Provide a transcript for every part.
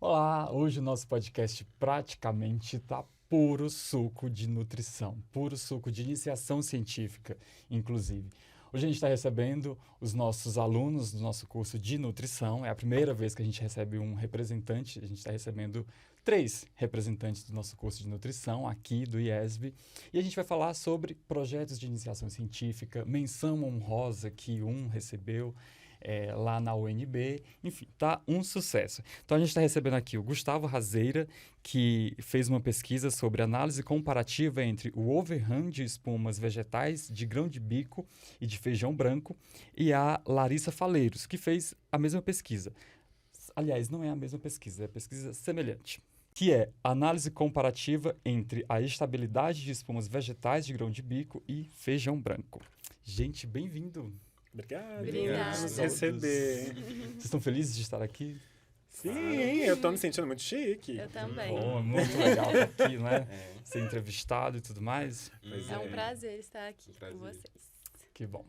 Olá, hoje o nosso podcast praticamente está puro suco de nutrição, puro suco de iniciação científica, inclusive. Hoje a gente está recebendo os nossos alunos do nosso curso de nutrição. É a primeira vez que a gente recebe um representante. A gente está recebendo 3 representantes do nosso curso de nutrição aqui do IESB. E a gente vai falar sobre projetos de iniciação científica, menção honrosa que um recebeu lá na UNB. Enfim, tá um sucesso. Então a gente está recebendo aqui o Gustavo Razeira, que fez uma pesquisa sobre análise comparativa entre o overrun de espumas vegetais de grão de bico e de feijão branco, e a Larissa Faleiros, que fez a mesma pesquisa. Aliás, não é a mesma pesquisa, é pesquisa semelhante, que é análise comparativa entre a estabilidade de espumas vegetais de grão de bico e feijão branco. Gente, bem-vindo! Obrigado. Obrigada. Por receber. Vocês estão felizes de estar aqui? Sim, eu tô me sentindo muito chique. Eu também. Bom, é muito legal estar aqui, né? Ser entrevistado e tudo mais. É um prazer estar aqui Prazer. com vocês. Que bom.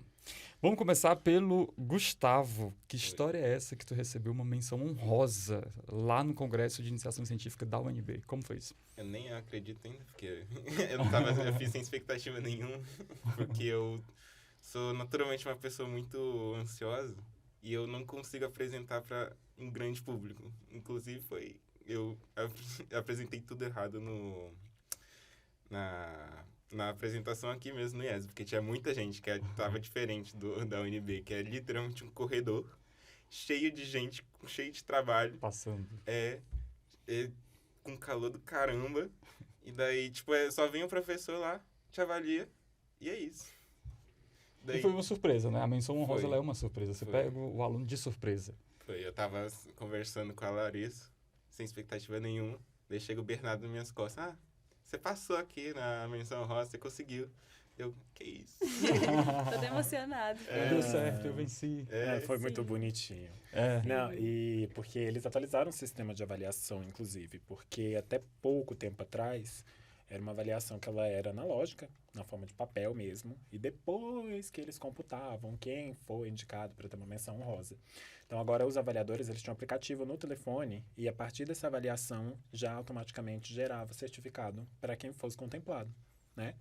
Vamos começar pelo Gustavo. Que história é essa que tu recebeu uma menção honrosa lá no Congresso de Iniciação Científica da UNB? Como foi isso? Eu nem acredito ainda, porque eu fiz sem expectativa nenhuma, porque eu sou naturalmente uma pessoa muito ansiosa e eu não consigo apresentar para um grande público. Inclusive, eu apresentei tudo errado na apresentação aqui mesmo no IES, porque tinha muita gente que estava diferente da UNB, que é literalmente um corredor cheio de gente, cheio de trabalho. Passando. Com calor do caramba. E daí, só vem o professor lá, te avalia, e é isso. E foi uma surpresa, né? A menção honrosa ela é uma surpresa. Você Foi. pega o aluno de surpresa. Eu tava conversando com a Larissa, sem expectativa nenhuma. Daí chega o Bernardo nas minhas costas. Ah, você passou aqui na menção honrosa, você conseguiu. Eu, que isso? Tô emocionado. Deu certo, eu venci. Foi Sim. muito bonitinho. É. Não, e porque eles atualizaram o sistema de avaliação, inclusive, porque até pouco tempo atrás era uma avaliação que ela era analógica, na forma de papel mesmo, e depois que eles computavam quem foi indicado para ter uma menção honrosa. Então agora os avaliadores eles tinham um aplicativo no telefone e a partir dessa avaliação já automaticamente gerava certificado para quem fosse contemplado, né?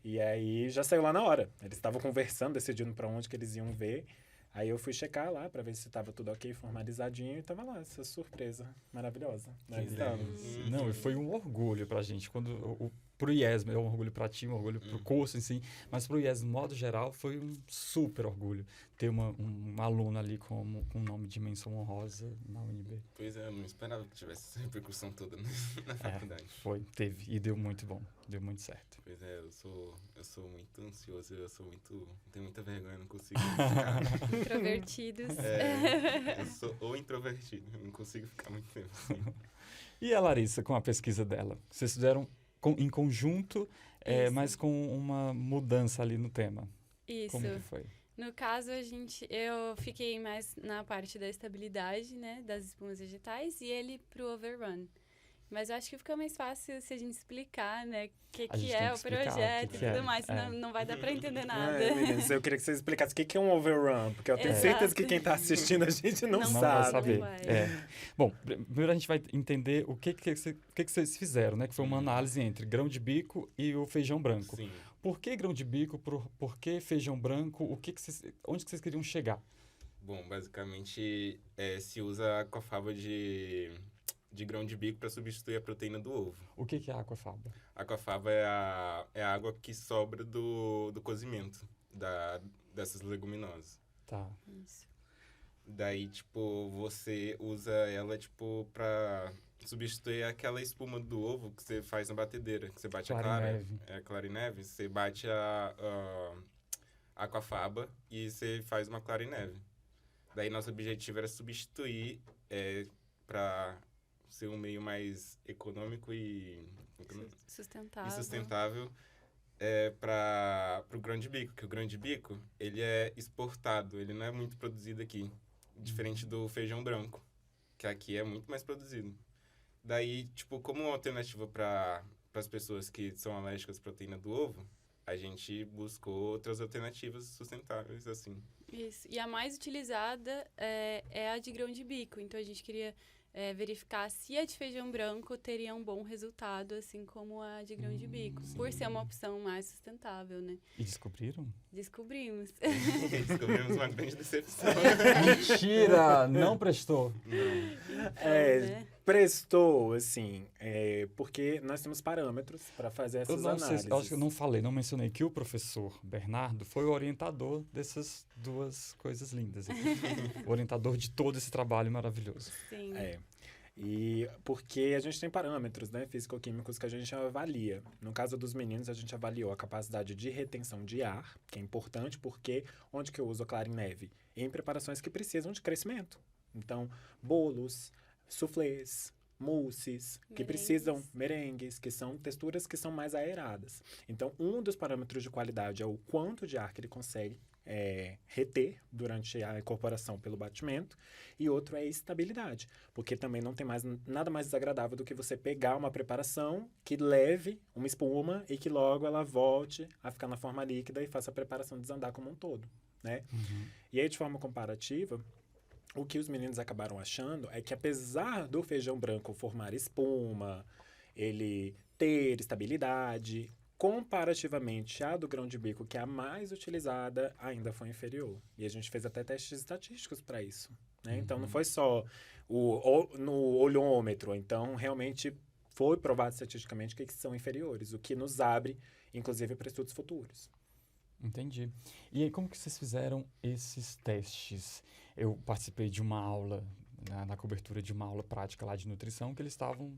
E aí já saiu lá na hora. Eles estavam conversando, decidindo para onde que eles iam ver. Aí eu fui checar lá para ver se estava tudo ok, formalizadinho, e tava lá, essa surpresa maravilhosa. Né? Não, e foi um orgulho pra gente. Pro IESM, é um orgulho pra ti, um orgulho pro curso em si, mas pro IESM, no modo geral, foi um super orgulho ter um aluno ali com o nome de menção honrosa na UNB. Pois é, eu não esperava que tivesse essa repercussão toda na faculdade. Teve, e deu muito bom, deu muito certo. Pois é, eu sou muito ansioso, tenho muita vergonha, não consigo ficar. Introvertidos. Eu sou ou introvertido, eu não consigo ficar muito tempo assim. E a Larissa, com a pesquisa dela? Vocês fizeram em conjunto, Isso. mas com uma mudança ali no tema. Isso. Como que foi? No caso, eu fiquei mais na parte da estabilidade, né, das espumas vegetais, e ele pro overrun. Mas eu acho que fica mais fácil se a gente explicar, né, o que é o projeto e tudo mais, senão não vai dar para entender nada. Meninas, eu queria que vocês explicassem o que é um overrun, porque eu tenho Exato. certeza que quem está assistindo a gente não Não sabe. vai saber. Vai. Bom, primeiro a gente vai entender o que vocês fizeram, né? Que foi uma análise entre grão de bico e o feijão branco. Sim. Por que grão de bico? Por que feijão branco? Onde que vocês queriam chegar? Bom, basicamente se usa aquafaba de grão de bico para substituir a proteína do ovo. O que é a aquafaba? A aquafaba é a água que sobra do cozimento dessas leguminosas. Tá. Isso. Daí, você usa ela, pra substituir aquela espuma do ovo que você faz na batedeira, que você bate a clara. Clarineve. É, clara em neve. Você bate a aquafaba e você faz uma clara em neve. Daí, nosso objetivo era substituir para ser um meio mais econômico e sustentável para o grão de bico, que o grão de bico ele é exportado, ele não é muito produzido aqui, diferente do feijão branco, que aqui é muito mais produzido. Daí, como uma alternativa para as pessoas que são alérgicas à proteína do ovo, a gente buscou outras alternativas sustentáveis, assim. Isso. E a mais utilizada é a de grão de bico. Então, a gente queria verificar se a de feijão branco teria um bom resultado, assim como a de grão de bico, por ser uma opção mais sustentável, né? E descobriram? Descobrimos. Descobrimos uma grande decepção. Mentira! Não prestou. Então, né? Prestou, assim, porque nós temos parâmetros para fazer Eu essas não sei, análises. eu acho que eu não falei, não mencionei que o professor Bernardo foi o orientador dessas duas coisas lindas aqui. O orientador de todo esse trabalho maravilhoso. Sim. E porque a gente tem parâmetros, né, físico-químicos que a gente avalia. No caso dos meninos, a gente avaliou a capacidade de retenção de ar, que é importante, porque onde que eu uso a clara em neve? Em preparações que precisam de crescimento. Então, bolos, soufflés, mousses, que precisam, merengues, que são texturas que são mais aeradas. Então, um dos parâmetros de qualidade é o quanto de ar que ele consegue reter durante a incorporação pelo batimento, e outro é a estabilidade, porque também não tem nada mais desagradável do que você pegar uma preparação que leve uma espuma e que logo ela volte a ficar na forma líquida e faça a preparação desandar como um todo, né? E aí, de forma comparativa, o que os meninos acabaram achando é que, apesar do feijão branco formar espuma, ele ter estabilidade, comparativamente à do grão de bico, que é a mais utilizada, ainda foi inferior. E a gente fez até testes estatísticos para isso, né? Então, não foi só no olhômetro. Então, realmente foi provado estatisticamente que são inferiores, o que nos abre, inclusive, para estudos futuros. Entendi. E aí, como que vocês fizeram esses testes? Eu participei de uma aula, na cobertura de uma aula prática lá de nutrição, que eles estavam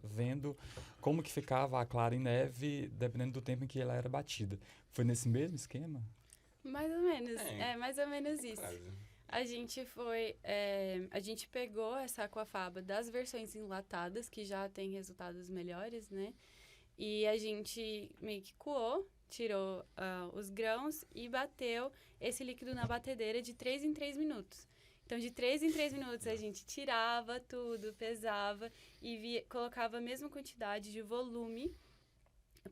vendo como que ficava a clara em neve, dependendo do tempo em que ela era batida. Foi nesse mesmo esquema? Mais ou menos. É mais ou menos isso. Quase. A gente a gente pegou essa aquafaba das versões enlatadas, que já tem resultados melhores, né? E a gente meio que coou, tirou os grãos e bateu esse líquido na batedeira de 3 em 3 minutos. Então, de 3 em 3 minutos, a gente tirava tudo, pesava e colocava a mesma quantidade de volume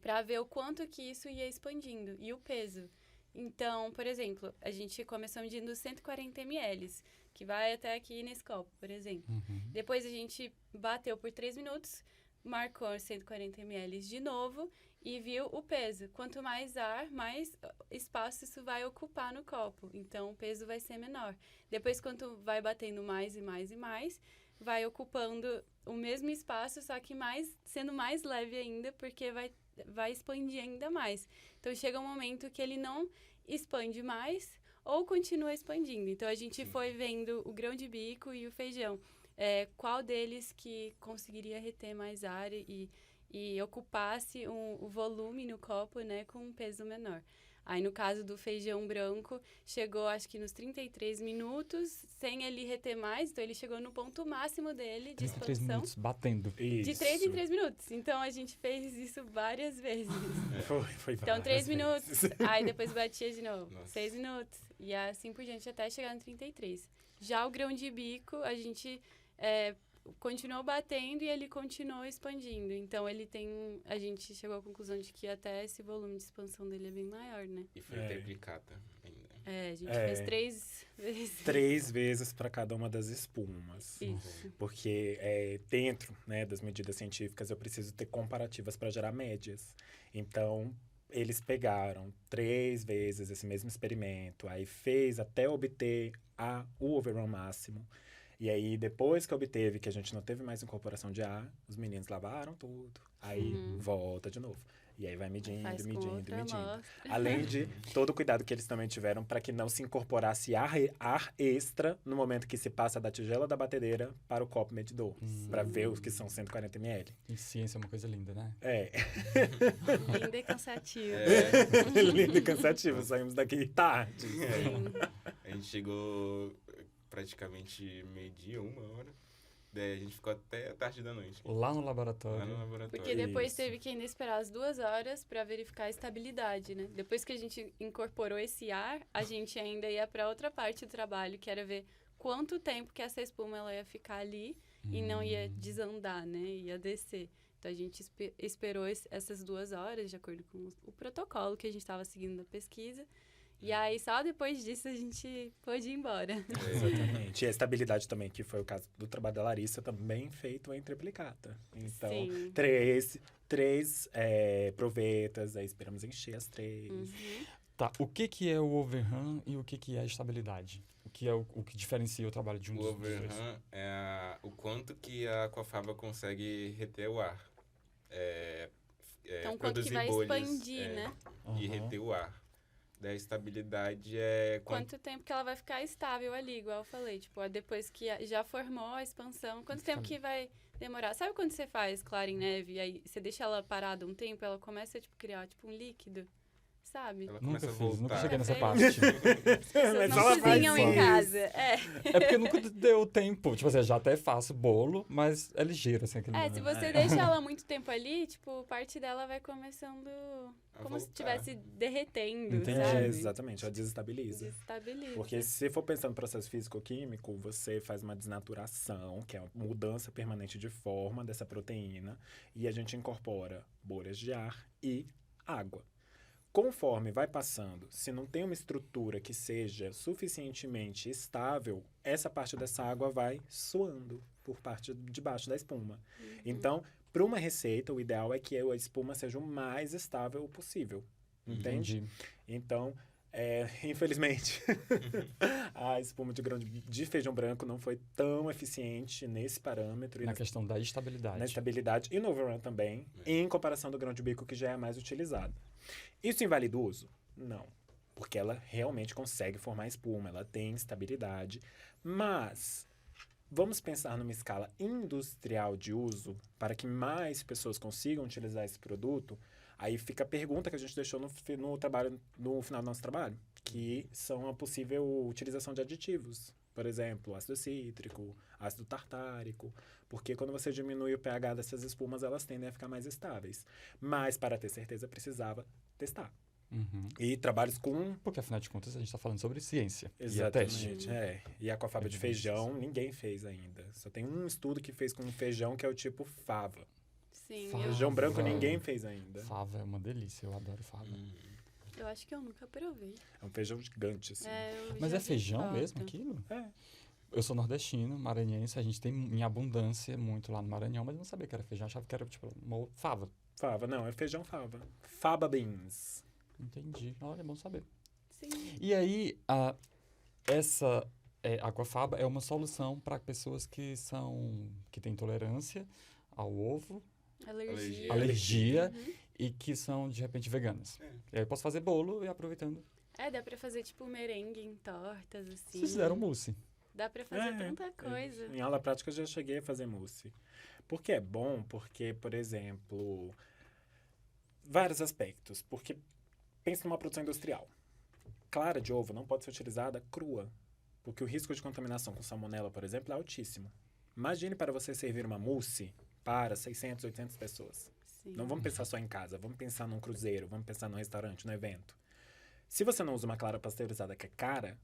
para ver o quanto que isso ia expandindo e o peso. Então, por exemplo, a gente começou medindo 140 ml, que vai até aqui nesse copo, por exemplo. Depois a gente bateu por 3 minutos, marcou 140 ml de novo e viu o peso. Quanto mais ar, mais espaço isso vai ocupar no copo. Então, o peso vai ser menor. Depois, quanto vai batendo mais e mais e mais, vai ocupando o mesmo espaço, só que sendo mais leve ainda, porque vai expandir ainda mais. Então, chega um momento que ele não expande mais ou continua expandindo. Então, a gente foi vendo o grão de bico e o feijão. Qual deles que conseguiria reter mais ar e ocupasse o volume no copo, né, com um peso menor. Aí, no caso do feijão branco, chegou, acho que nos 33 minutos, sem ele reter mais. Então, ele chegou no ponto máximo dele de 33 expansão. minutos batendo. De 3 em 3 minutos. Então, a gente fez isso várias vezes. Foi Então, 3 minutos, aí depois batia de novo. Nossa. 6 minutos. E assim por diante, até chegar no 33. Já o grão de bico, a gente continuou batendo e ele continuou expandindo. Então, a gente chegou à conclusão de que até esse volume de expansão dele é bem maior, né? E foi triplicata ainda. A gente fez 3 vezes. 3 vezes para cada uma das espumas. Isso. Porque dentro, né, das medidas científicas eu preciso ter comparativas para gerar médias. Então, eles pegaram 3 vezes esse mesmo experimento, aí fez até obter o overrun máximo. E aí, depois que obteve, que a gente não teve mais incorporação de ar, os meninos lavaram tudo. Aí, volta de novo. E aí vai medindo, Faz com medindo, outra medindo. amostra. Além de todo o cuidado que eles também tiveram para que não se incorporasse ar extra no momento que se passa da tigela da batedeira para o copo medidor. Para ver os que são 140 ml. E ciência é uma coisa linda, né? Linda e cansativa. Lindo e cansativo. Saímos daqui tarde. A gente chegou praticamente meio-dia, 1h. Daí a gente ficou até a tarde da noite. Lá no laboratório. Lá no laboratório. Porque depois Isso. teve que ainda esperar as 2 horas para verificar a estabilidade, né? Depois que a gente incorporou esse ar, a gente ainda ia para outra parte do trabalho, que era ver quanto tempo que essa espuma ela ia ficar ali e não ia desandar, né? Ia descer. Então, a gente esperou essas 2 horas, de acordo com o protocolo que a gente estava seguindo da pesquisa. E aí, só depois disso, a gente pôde ir embora. Exatamente. E a estabilidade também, que foi o caso do trabalho da Larissa, também feito em triplicata. Então, Sim. três provetas, aí esperamos encher as 3. Uhum. Tá, o que que é o overrun e o que é a estabilidade? O que é o que diferencia o trabalho de um O dos dois? overrun é o quanto que a aquafaba consegue reter o ar. Então, quanto que produzir vai bolhas, expandir, né? E Aham. reter o ar. Da estabilidade é Quanto tempo que ela vai ficar estável ali, igual eu falei. Tipo, depois que já formou a expansão, quanto tempo que vai demorar? Sabe quando você faz clara em neve e aí você deixa ela parada um tempo, ela começa a criar um líquido? Sabe? ela Nunca começa a fiz, voltar. nunca cheguei nessa Nunca parte. As pessoas Mas não ela faz cozinham em isso. casa. É porque nunca deu tempo. Tipo assim, já até faço bolo, mas é ligeiro, assim, aquele Se você deixa ela muito tempo ali, tipo, parte dela vai começando como se voltar. estivesse derretendo, Entendi. sabe? Exatamente, ela desestabiliza. Desestabiliza. Porque se você for pensando no processo físico-químico, você faz uma desnaturação, que é a mudança permanente de forma dessa proteína, e a gente incorpora bolhas de ar e água. Conforme vai passando, se não tem uma estrutura que seja suficientemente estável, essa parte dessa água vai suando por parte de baixo da espuma. Então, para uma receita, o ideal é que a espuma seja o mais estável possível. Entende? Entendi. Então, infelizmente, a espuma de feijão branco não foi tão eficiente nesse parâmetro. Na questão da estabilidade. Na estabilidade e no overrun também, em comparação do grão de bico, que já é mais utilizado. Isso invalida o uso? Não. Porque ela realmente consegue formar espuma, ela tem estabilidade. Mas vamos pensar numa escala industrial de uso para que mais pessoas consigam utilizar esse produto. Aí fica a pergunta que a gente deixou no final do nosso trabalho, que são a possível utilização de aditivos. Por exemplo, ácido cítrico, ácido tartárico. Porque quando você diminui o pH dessas espumas, elas tendem a ficar mais estáveis. Mas, para ter certeza, precisava testar. Uhum. E trabalhos com... Porque, afinal de contas, a gente está falando sobre ciência. Exatamente, E é teste. E a aquafaba de Evidências. feijão, ninguém fez ainda. Só tem um estudo que fez com feijão, que é o tipo fava. Sim, Fava. Feijão branco Fava. ninguém fez ainda. Fava é uma delícia, eu adoro fava. eu acho que eu nunca provei. É um feijão gigante, assim. Eu Mas já é vi feijão foto. mesmo aquilo? É. Eu sou nordestino, maranhense, a gente tem em abundância muito lá no Maranhão, mas eu não sabia que era feijão, achava que era tipo uma fava. Fava, não, é feijão fava. Faba beans. Entendi. Olha, é bom saber. Sim. E aí, essa aquafaba é uma solução para pessoas que têm intolerância ao ovo, Alergia. alergia Uhum. e que são, de repente, veganas. É. E aí eu posso fazer bolo e aproveitando. Dá pra fazer tipo merengue em tortas, assim. Vocês fizeram mousse. Dá pra fazer tanta coisa. Em aula prática eu já cheguei a fazer mousse. Porque é bom, porque, por exemplo, vários aspectos. Porque pensa numa produção industrial. Clara de ovo não pode ser utilizada crua, porque o risco de contaminação com salmonela, por exemplo, é altíssimo. Imagine para você servir uma mousse para 600, 800 pessoas. Sim. Não vamos pensar só em casa, vamos pensar num cruzeiro, vamos pensar num restaurante, num evento. Se você não usa uma clara pasteurizada que é cara,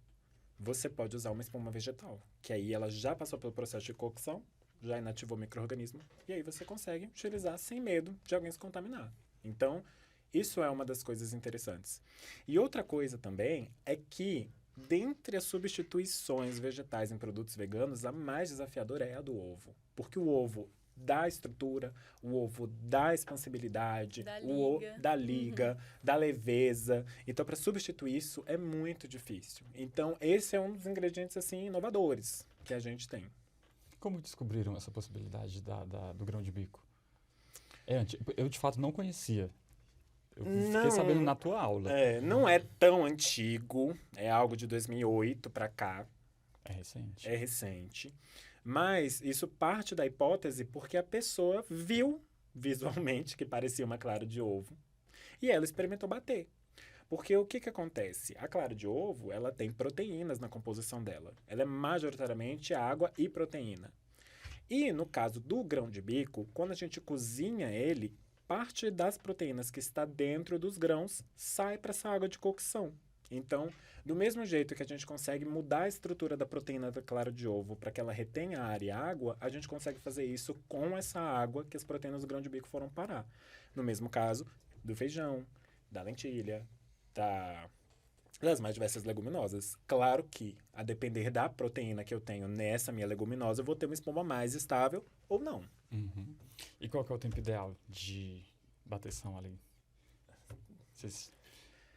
você pode usar uma espuma vegetal, que aí ela já passou pelo processo de cocção, já inativou o micro-organismo, e aí você consegue utilizar sem medo de alguém se contaminar. Então, isso é uma das coisas interessantes. E outra coisa também é que, dentre as substituições vegetais em produtos veganos, a mais desafiadora é a do ovo. Porque o ovo dá estrutura, o ovo dá expansibilidade, dá liga, dá leveza. Então, para substituir isso é muito difícil. Então, esse é um dos ingredientes assim inovadores que a gente tem. Como descobriram essa possibilidade do grão de bico? Eu, de fato, não conhecia. Eu fiquei sabendo na tua aula. Não é tão antigo, é algo de 2008 para cá. É recente. É recente. Mas isso parte da hipótese porque a pessoa viu visualmente que parecia uma clara de ovo e ela experimentou bater. Porque o que acontece? A clara de ovo, ela tem proteínas na composição dela. Ela é majoritariamente água e proteína. E no caso do grão de bico, quando a gente cozinha ele, parte das proteínas que está dentro dos grãos sai para essa água de cocção. Então, do mesmo jeito que a gente consegue mudar a estrutura da proteína da clara de ovo para que ela retenha ar e água, a gente consegue fazer isso com essa água que as proteínas do grão de bico foram parar. No mesmo caso do feijão, da lentilha, das mais diversas leguminosas. Claro que, a depender da proteína que eu tenho nessa minha leguminosa, eu vou ter uma espuma mais estável ou não. Uhum. E qual que é o tempo ideal de bateção ali? Vocês-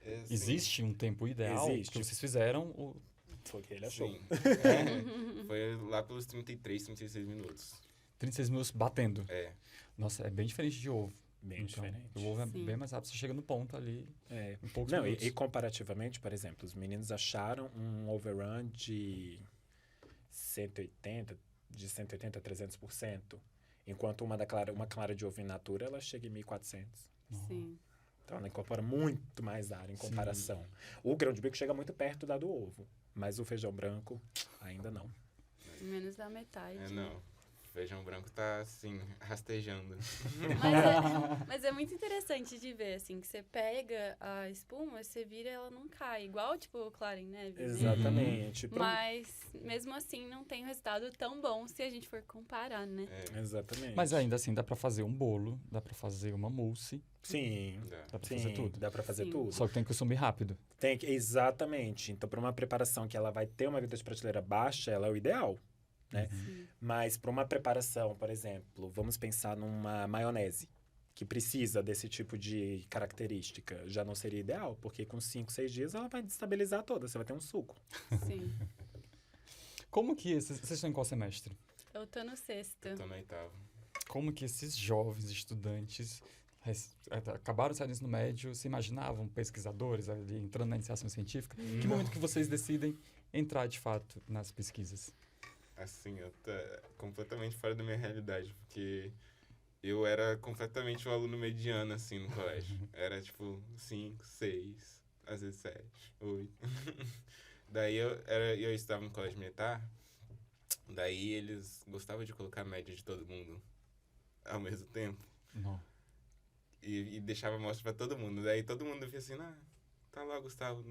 É, assim, Existe um tempo ideal? Existe. Que vocês fizeram o... Foi o que ele achou. sim. É, foi lá pelos 33, 36 minutos. 36 minutos batendo. É. Nossa, é bem diferente de ovo. Bem Então, diferente. o ovo é Sim. bem mais rápido. Você chega no ponto ali É. em poucos Não, minutos. e comparativamente, por exemplo, os meninos acharam um overrun de 180, de 180 a 300%, enquanto uma clara de ovo in natura, ela chega em 1.400. Sim. Então, ela incorpora muito mais ar em Sim. comparação. O grão de bico chega muito perto da do ovo, mas o feijão branco ainda não. Menos da metade. É, não. O feijão branco tá, assim, rastejando. Mas é muito interessante de ver, assim, que você pega a espuma, você vira e ela não cai. Igual, tipo, o clara em neve. né? Exatamente. Mas, mesmo assim, não tem um resultado tão bom se a gente for comparar, né? É, Exatamente. Mas ainda assim, dá pra fazer um bolo, dá pra fazer uma mousse, Sim, dá. dá pra sim, fazer tudo. dá pra fazer Sim. tudo. Só que tem que consumir rápido. Exatamente. Então, para uma preparação que ela vai ter uma vida de prateleira baixa, ela é o ideal. Né? Sim. Mas para uma preparação, por exemplo, vamos pensar numa maionese, que precisa desse tipo de característica, já não seria ideal, porque com 5, 6 dias ela vai destabilizar toda, você vai ter um suco. Sim. Como que vocês estão em qual semestre? Eu tô no sexto. Eu tô na oitava. Como que esses jovens estudantes acabaram de sair do ensino médio, se imaginavam pesquisadores ali, entrando na iniciação científica? Que momento que vocês decidem entrar de fato nas pesquisas? Assim, eu tô completamente fora da minha realidade, porque eu era completamente um aluno mediano, assim, no colégio. Era, tipo, 5, 6, às vezes 7, 8. Daí eu estava no colégio militar, daí eles gostavam de colocar a média de todo mundo ao mesmo tempo. Não. E deixava a amostra pra todo mundo. Daí todo mundo via assim, tá lá, Gustavo,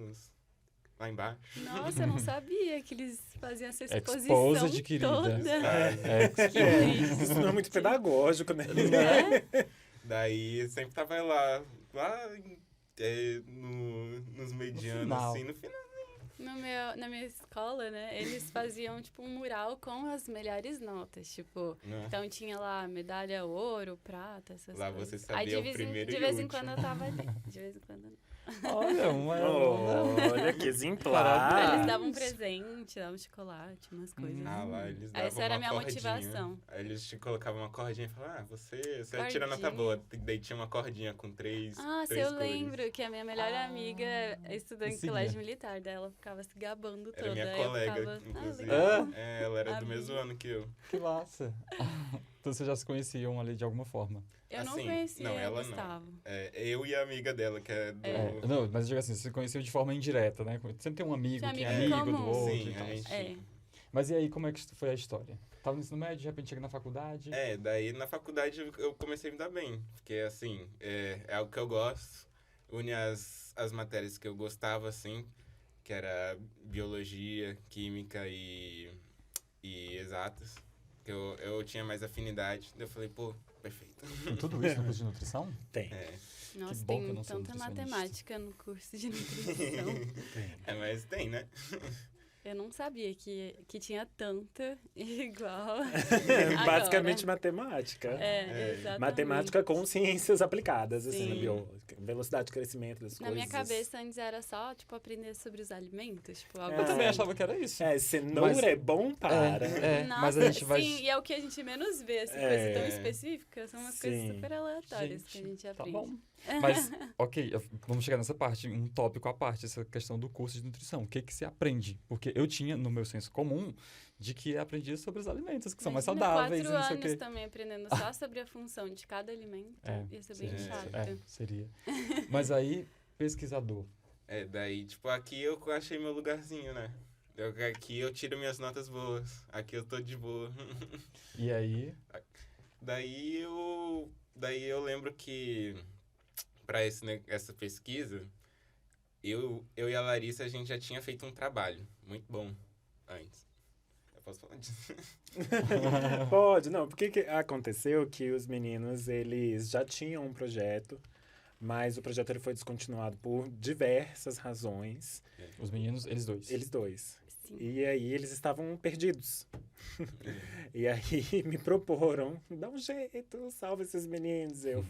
lá embaixo. Nossa, eu não sabia que eles faziam essa Exposed, exposição querida. toda. É, Isso não é muito pedagógico, né? Né? Daí sempre tava lá nos medianos, final. assim, no final. Na minha escola, né, eles faziam, tipo, um mural com as melhores notas, tipo... Né? Então, tinha lá medalha ouro, prata, essas Lá coisas. você sabia Aí, de o vez primeiro de e vez o em último. quando eu tava ali. De vez em quando... Olha, Olha que exemplar. Eles davam um presente, davam chocolate, umas coisas. Lá eles davam Essa era a uma minha cordinha. motivação. Aí eles te colocavam uma cordinha e falavam, você tira nota Cordinha. boa. Daí tinha uma cordinha com três Se três eu cores. lembro que a minha melhor amiga estudou em seguia. colégio militar, daí ela ficava se gabando toda. Era minha aí eu colega, ficava, inclusive. legal. Ela era do Amiga. mesmo ano que eu. Que massa. Então vocês já se conheciam ali de alguma forma. Eu não Assim, conhecia não, ela o Gustavo. Eu e a amiga dela, que é do... Não, mas eu digo assim, vocês se conheciam de forma indireta, né? Sempre tem um amigo Tinha que é amigo em amigo do comum. outro Sim, e tal. a gente... É. Mas e aí, como é que foi a história? Tava no ensino médio, de repente chega na faculdade. Daí na faculdade eu comecei a me dar bem. Porque, assim, é algo que eu gosto. Une as matérias que eu gostava, assim, que era biologia, química e exatas. Que eu tinha mais afinidade. Daí eu falei, pô, perfeito. Tem tudo isso no curso de nutrição? Tem. Nossa, bom que eu tem não sou tanta nutricionista. matemática no curso de nutrição. Mas tem, né? Eu não sabia que tinha tanta igual. Basicamente agora. matemática. Exatamente. Matemática com ciências aplicadas, assim, Sim. na velocidade de crescimento das Na coisas. minha cabeça, antes era só, tipo, aprender sobre os alimentos. Tipo, algo Eu também assim. achava que era isso. Cenoura Mas- é bom para. Nossa, mas a gente vai... sim, e é o que a gente menos vê, assim, É. coisas tão específicas, são umas coisas Sim. super aleatórias que a gente Tá aprende. bom. Mas, ok, vamos chegar nessa parte, um tópico à parte, essa questão do curso de nutrição. O que que se aprende? Porque eu tinha, no meu senso comum, de que aprendia sobre os alimentos, que são mais Imagina, saudáveis e 4 não sei o anos quê. também aprendendo só sobre a função de cada alimento. Ia ser bem seria, chato. seria. Mas aí, pesquisador. Daí, tipo, aqui eu achei meu lugarzinho, né? Aqui eu tiro minhas notas boas. Aqui eu tô de boa. E aí, Daí eu lembro que para essa pesquisa, eu e a Larissa, a gente já tinha feito um trabalho muito bom antes. Eu posso falar disso? Pode, não. Porque que aconteceu que os meninos, eles já tinham um projeto, Mas o projeto ele foi descontinuado por diversas razões. Os meninos, eles dois. Eles dois. Sim. E aí eles estavam perdidos. E aí me proporam, dá um jeito, salva esses meninos. Eu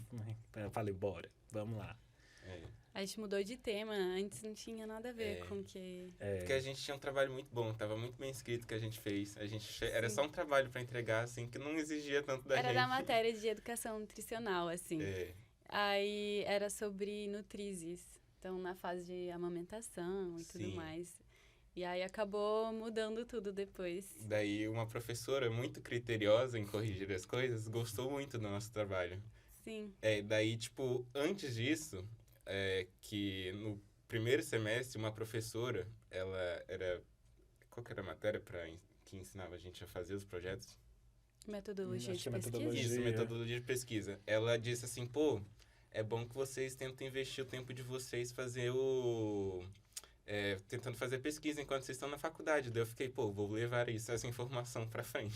falei, bora, vamos lá. A gente mudou de tema, antes não tinha nada a ver com que... Porque a gente tinha um trabalho muito bom, tava muito bem escrito o que a gente fez. Era só um trabalho pra entregar, assim, que não exigia tanto da gente. Era da matéria de educação nutricional, assim. Aí era sobre nutrizes, então na fase de amamentação e tudo mais. E aí acabou mudando tudo depois. Daí uma professora muito criteriosa em corrigir as coisas gostou muito do nosso trabalho. Sim. Daí, tipo, antes disso, que no primeiro semestre uma professora, ela era... Qual que era a matéria que ensinava a gente a fazer os projetos? Metodologia Acho de que é pesquisa. metodologia. Isso, metodologia de pesquisa. Ela disse assim, pô, é bom que vocês tentem investir o tempo de vocês tentando fazer pesquisa enquanto vocês estão na faculdade. Daí eu fiquei, pô, vou levar essa informação pra frente.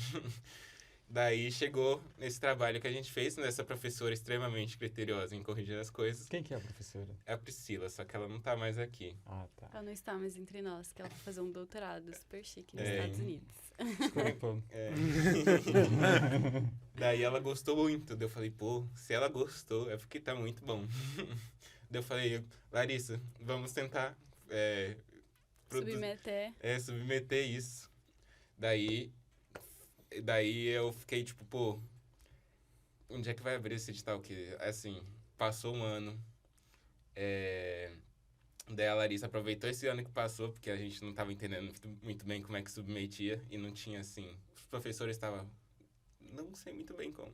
Daí chegou esse trabalho que a gente fez nessa professora extremamente criteriosa em corrigir as coisas. Quem que é a professora? É a Priscila, só que ela não tá mais aqui. Ah, tá. Ela não está mais entre nós, que ela foi fazer um doutorado super chique nos Estados Unidos. Desculpa. Daí ela gostou muito. Daí eu falei, pô, se ela gostou, é porque tá muito bom. Daí eu falei, Larissa, vamos tentar Submeter isso. Daí eu fiquei tipo, pô, onde é que vai abrir esse edital? Que, assim, passou um ano. Daí a Larissa aproveitou esse ano que passou, porque a gente não tava entendendo muito bem como é que submetia. E não tinha, assim, os professores estavam, não sei muito bem como.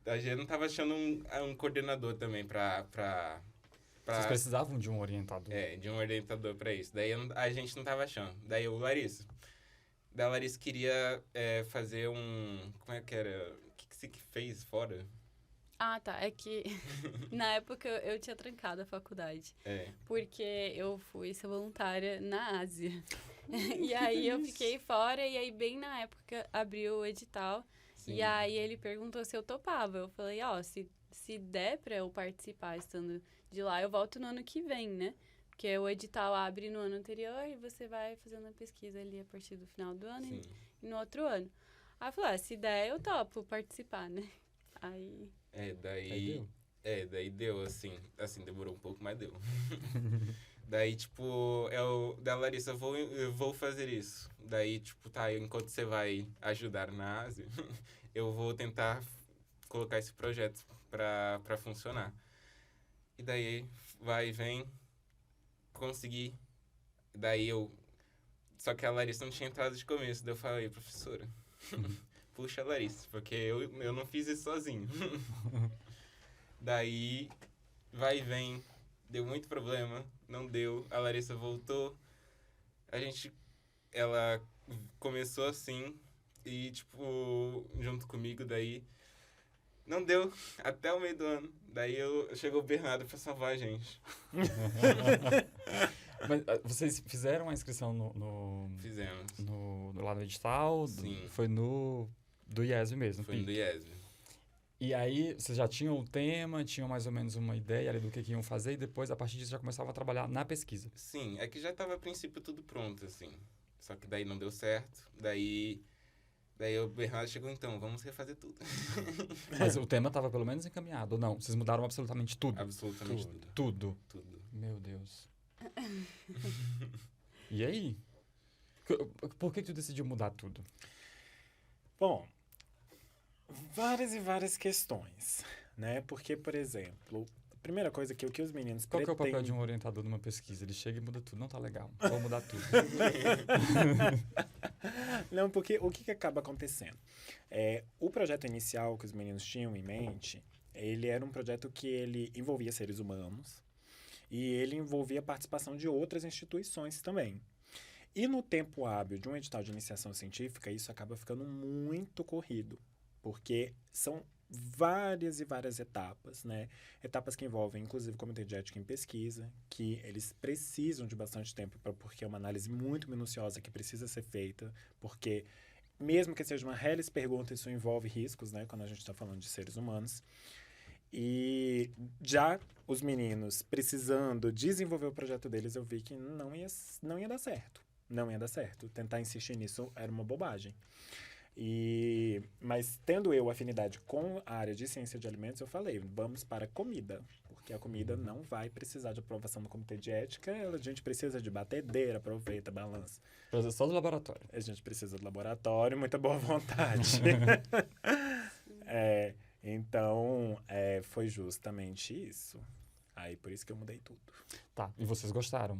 A gente não tava achando um coordenador também pra Vocês precisavam de um orientador. de um orientador pra isso. Daí a gente não tava achando. Daí a Larissa queria fazer como é que era? O que você fez fora? Ah, tá. É que na época eu tinha trancado a faculdade. Porque eu fui ser voluntária na Ásia. E aí eu fiquei fora, e aí bem na época abriu o edital. Sim. E aí ele perguntou se eu topava. Eu falei, se der pra eu participar estando de lá, eu volto no ano que vem, né? Porque o edital abre no ano anterior e você vai fazendo a pesquisa ali a partir do final do ano e no outro ano. Aí eu falei, se der, eu topo participar, né? Aí daí deu, assim, demorou um pouco, mas deu. Daí, tipo, da Larissa, eu vou fazer isso. Daí, tipo, tá, enquanto você vai ajudar na Ásia, eu vou tentar colocar esse projeto pra funcionar. E daí, vai e vem, consegui. Daí só que a Larissa não tinha entrado de começo. Daí eu falei, professora, puxa a Larissa, porque eu não fiz isso sozinho. Daí, vai e vem, deu muito problema, não deu. A Larissa voltou, ela começou assim, e tipo, junto comigo, daí, não deu até o meio do ano. Daí chegou o Bernardo pra salvar a gente. Mas vocês fizeram a inscrição Fizemos. Lá no edital? Sim. Foi do IESB mesmo? Foi no IESB. E aí, vocês já tinham o tema, tinham mais ou menos uma ideia ali do que iam fazer, e depois, a partir disso, já começavam a trabalhar na pesquisa? Sim, é que já estava a princípio tudo pronto, assim. Só que daí não deu certo. Daí o Bernardo chegou, então, vamos refazer tudo. Mas o tema estava pelo menos encaminhado, ou não? Vocês mudaram absolutamente tudo? Absolutamente Tudo? Tudo. Meu Deus. E aí? Por que tu decidiu mudar tudo? Bom, várias e várias questões, né? Porque, por exemplo, a primeira coisa que o que os meninos Qual que é o papel pretendem... de um orientador numa pesquisa? Ele chega e muda tudo. Não tá legal. Vou mudar tudo. Não, porque o que acaba acontecendo? O projeto inicial que os meninos tinham em mente, ele era um projeto que ele envolvia seres humanos e ele envolvia a participação de outras instituições também. E no tempo hábil de um edital de iniciação científica, isso acaba ficando muito corrido, porque são várias e várias etapas, né? Etapas que envolvem, inclusive, comitê de ética em pesquisa, que eles precisam de bastante tempo, porque é uma análise muito minuciosa que precisa ser feita, porque mesmo que seja uma reles pergunta, isso envolve riscos, né? Quando a gente está falando de seres humanos. E já os meninos precisando desenvolver o projeto deles, eu vi que não ia dar certo. Não ia dar certo. Tentar insistir nisso era uma bobagem. Mas tendo eu afinidade com a área de ciência de alimentos, eu falei, vamos para a comida. Porque a comida não vai precisar de aprovação do comitê de ética, a gente precisa de batedeira, aproveita, balança. Precisa só do laboratório. A gente precisa do laboratório, muita boa vontade. Então, foi justamente isso. Aí, por isso que eu mudei tudo. Tá, e vocês gostaram?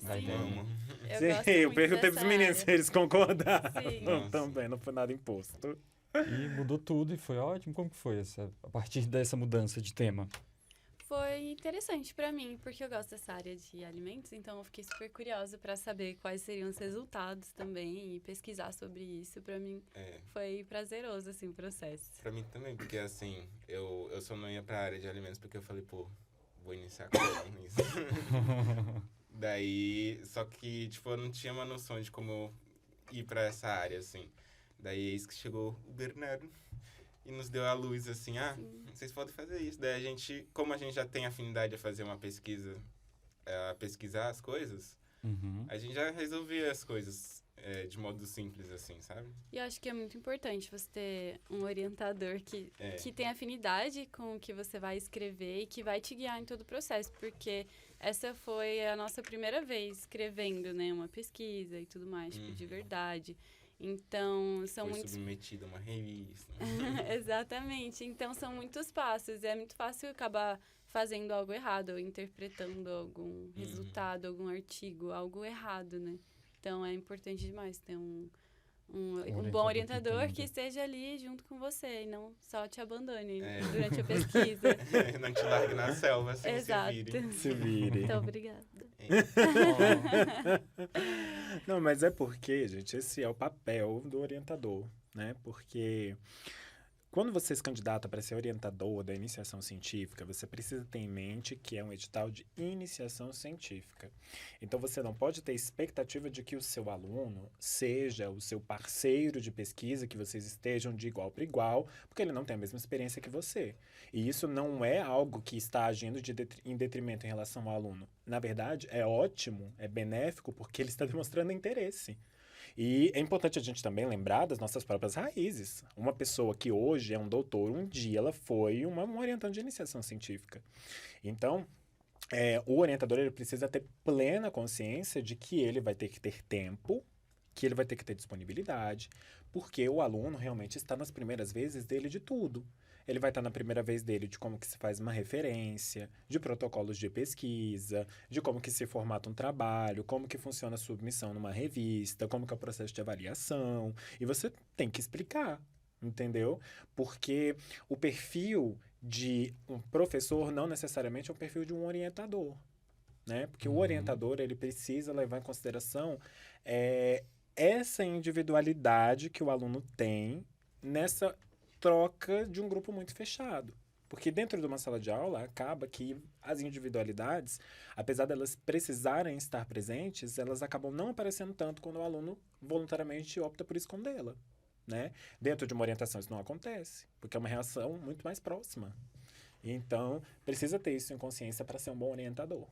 Da Sim. ideia? Vamos. Eu perguntei pros meninos se eles concordaram. Sim. Também, não foi nada imposto. E mudou tudo e foi ótimo. Como que foi a partir dessa mudança de tema? Foi interessante pra mim, porque eu gosto dessa área de alimentos, então eu fiquei super curiosa pra saber quais seriam os resultados também e pesquisar sobre isso. Pra mim foi prazeroso, assim, o processo. Pra mim também, porque assim, eu só não ia pra área de alimentos porque eu falei, pô, vou iniciar com isso. Daí, só que, tipo, eu não tinha uma noção de como ir pra essa área, assim. Daí, eis que chegou o Bernardo e nos deu a luz, assim, vocês podem fazer isso. Daí, a gente, como a gente já tem afinidade a fazer uma pesquisa, a pesquisar as coisas, a gente já resolvia as coisas de modo simples, assim, sabe? E eu acho que é muito importante você ter um orientador que tem afinidade com o que você vai escrever e que vai te guiar em todo o processo, porque essa foi a nossa primeira vez escrevendo, né, uma pesquisa e tudo mais, tipo, de verdade. Então, são Foi muitos... submetido a uma revista. Exatamente. Então, são muitos passos. É muito fácil acabar fazendo algo errado, ou interpretando algum resultado, algum artigo, algo errado, né? Então, é importante demais ter um bom orientador que esteja ali junto com você e não só te abandone durante a pesquisa. Não te largue na selva, assim, Exato. Se vire. Muito obrigada. Não, mas é porque, gente, esse é o papel do orientador, né? Porque quando você se candidata para ser orientador da iniciação científica, você precisa ter em mente que é um edital de iniciação científica. Então, você não pode ter expectativa de que o seu aluno seja o seu parceiro de pesquisa, que vocês estejam de igual para igual, porque ele não tem a mesma experiência que você. E isso não é algo que está agindo em detrimento em relação ao aluno. Na verdade, é ótimo, é benéfico, porque ele está demonstrando interesse. E é importante a gente também lembrar das nossas próprias raízes. Uma pessoa que hoje é um doutor, um dia ela foi uma orientante de iniciação científica. Então, o orientador ele precisa ter plena consciência de que ele vai ter que ter tempo, que ele vai ter que ter disponibilidade, porque o aluno realmente está nas primeiras vezes dele de tudo. Ele vai estar na primeira vez dele de como que se faz uma referência, de protocolos de pesquisa, de como que se formata um trabalho, como que funciona a submissão numa revista, como que é o processo de avaliação. E você tem que explicar, entendeu? Porque o perfil de um professor não necessariamente é o perfil de um orientador, né? Porque o orientador, ele precisa levar em consideração essa individualidade que o aluno tem nessa troca de um grupo muito fechado. Porque dentro de uma sala de aula, acaba que as individualidades, apesar delas precisarem estar presentes, elas acabam não aparecendo tanto quando o aluno voluntariamente opta por escondê-la, né? Dentro de uma orientação isso não acontece, porque é uma relação muito mais próxima. Então, precisa ter isso em consciência para ser um bom orientador.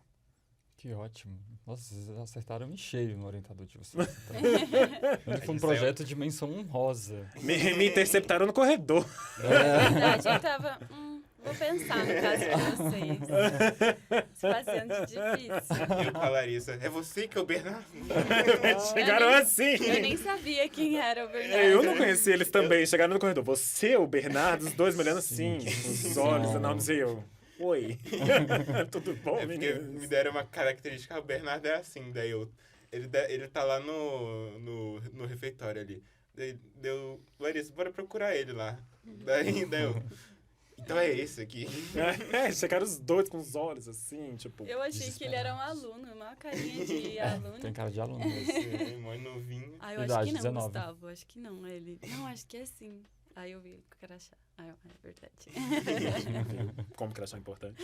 Que ótimo. Nossa, vocês acertaram em cheio no orientador de vocês. Então. Foi um projeto de menção honrosa. Me interceptaram no corredor. É verdade, eu tava... vou pensar no caso de vocês. Se bastante difícil. Eu com a Larissa, é você que é o Bernardo? Chegaram assim. Eu nem sabia quem era o Bernardo. Eu não conheci eles também. Chegaram no corredor. Você, o Bernardo, os dois me olhando assim, os olhos enormes e eu... Oi. Tudo bom, porque menino? me deram uma característica, o Bernardo é assim, daí ele tá lá no refeitório ali. Daí deu, Larissa, bora procurar ele lá. Daí eu, então é esse aqui. Chegaram os dois com os olhos assim, tipo... Eu achei que ele era um aluno, uma carinha de aluno. Tem cara de aluno. Esse, mó novinho. Ah, eu acho que não, Gustavo. Acho que não, ele. Não, acho que é sim. Aí eu vi o crachá. Ah, é verdade. Como crachá é importante.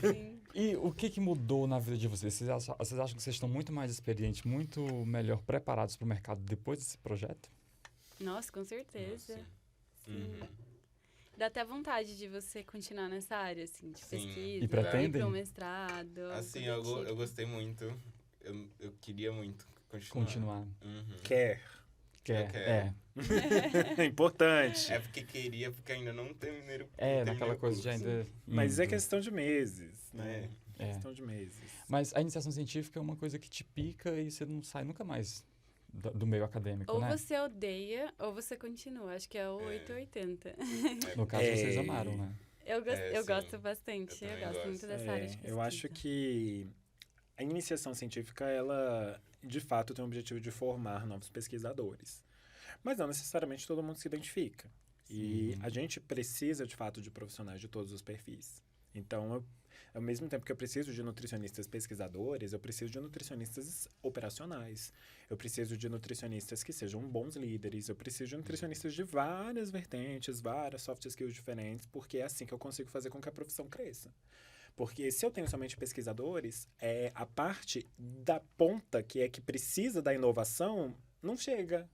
Sim. E o que mudou na vida de vocês? Vocês acham que vocês estão muito mais experientes, muito melhor preparados para o mercado depois desse projeto? Nossa, com certeza. Nossa. Sim. dá até vontade de você continuar nessa área, assim, de Sim. pesquisa. E pretendem? Ir para um mestrado. Assim, algo do eu tipo. gostei muito. Eu queria muito continuar. Continuar. Uhum. Quer. Quer. quero. É importante. É porque queria, porque ainda não terminei o Naquela coisa de ainda... Mas é indo. questão de meses, né? É. Questão de meses. Mas a iniciação científica é uma coisa que te pica e você não sai nunca mais do meio acadêmico, Ou né? você odeia, ou você continua. Acho que é o 880. No caso, É. vocês amaram, né? Eu sim. gosto bastante. Eu Eu também gosto gosto. muito dessa área de pesquisa. Eu acho que a iniciação científica, ela, de fato, tem o objetivo de formar novos pesquisadores. Mas não necessariamente todo mundo se identifica. E a gente precisa, de fato, de profissionais de todos os perfis. Então, ao mesmo tempo que eu preciso de nutricionistas pesquisadores, eu preciso de nutricionistas operacionais. Eu preciso de nutricionistas que sejam bons líderes. Eu preciso de nutricionistas de várias vertentes, várias soft skills diferentes, porque é assim que eu consigo fazer com que a profissão cresça. Porque se eu tenho somente pesquisadores, a parte da ponta, que é que precisa da inovação, não chega.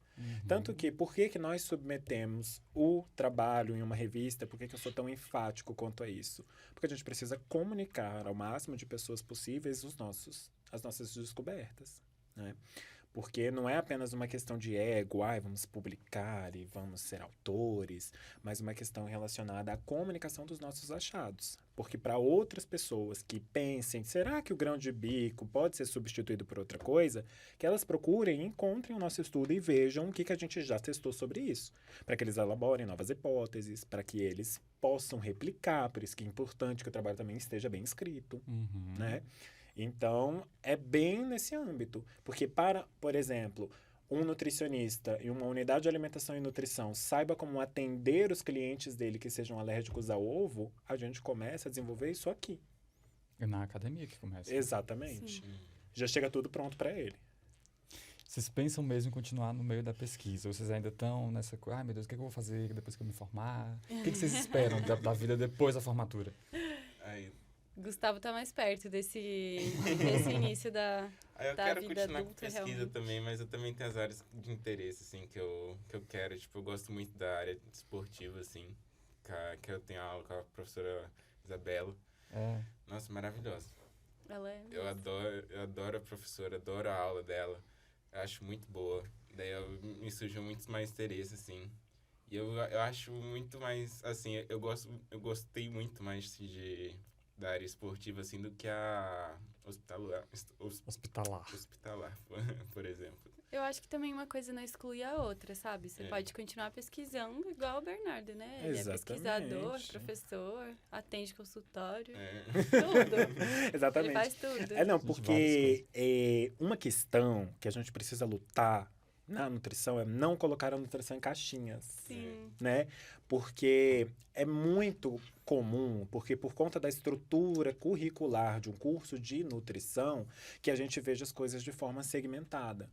Tanto que, por que nós submetemos o trabalho em uma revista? Por que eu sou tão enfático quanto a isso? Porque a gente precisa comunicar ao máximo de pessoas possíveis as nossas descobertas, né? Porque não é apenas uma questão de ego, vamos publicar e vamos ser autores, mas uma questão relacionada à comunicação dos nossos achados. Porque para outras pessoas que pensem, será que o grão de bico pode ser substituído por outra coisa? Que elas procurem, encontrem o nosso estudo e vejam o que a gente já testou sobre isso. Para que eles elaborem novas hipóteses, para que eles possam replicar. Por isso que é importante que o trabalho também esteja bem escrito, né? Então, é bem nesse âmbito. Porque por exemplo, um nutricionista em uma unidade de alimentação e nutrição saiba como atender os clientes dele que sejam alérgicos ao ovo, a gente começa a desenvolver isso aqui. É na academia que começa. Exatamente. Já chega tudo pronto para ele. Vocês pensam mesmo em continuar no meio da pesquisa? Ou vocês ainda estão nessa coisa, meu Deus, o que eu vou fazer depois que eu me formar? O que vocês esperam da vida depois da formatura? Aí, Gustavo tá mais perto desse início da eu da quero vida continuar com adulta, pesquisa realmente. também, mas eu também tenho as áreas de interesse, assim, que eu quero. Tipo, eu gosto muito da área esportiva, assim, que eu tenho aula com a professora Isabela. É. Nossa, maravilhosa. Ela é... Eu adoro a professora, adoro a aula dela. Eu acho muito boa. Daí me surgiu muito mais interesse, assim. E eu acho muito mais, assim, eu gostei muito mais da área esportiva, assim, do que a Hospitalar. por exemplo. Eu acho que também uma coisa não exclui a outra, sabe? Você É. pode continuar pesquisando igual o Bernardo, né? Ele é pesquisador, Exatamente. professor, atende consultório, É. tudo. Ele Exatamente. faz tudo. Não, Gente, porque uma questão que a gente precisa lutar na nutrição é não colocar a nutrição em caixinhas, Sim. né? Porque é muito comum, porque por conta da estrutura curricular de um curso de nutrição, que a gente veja as coisas de forma segmentada.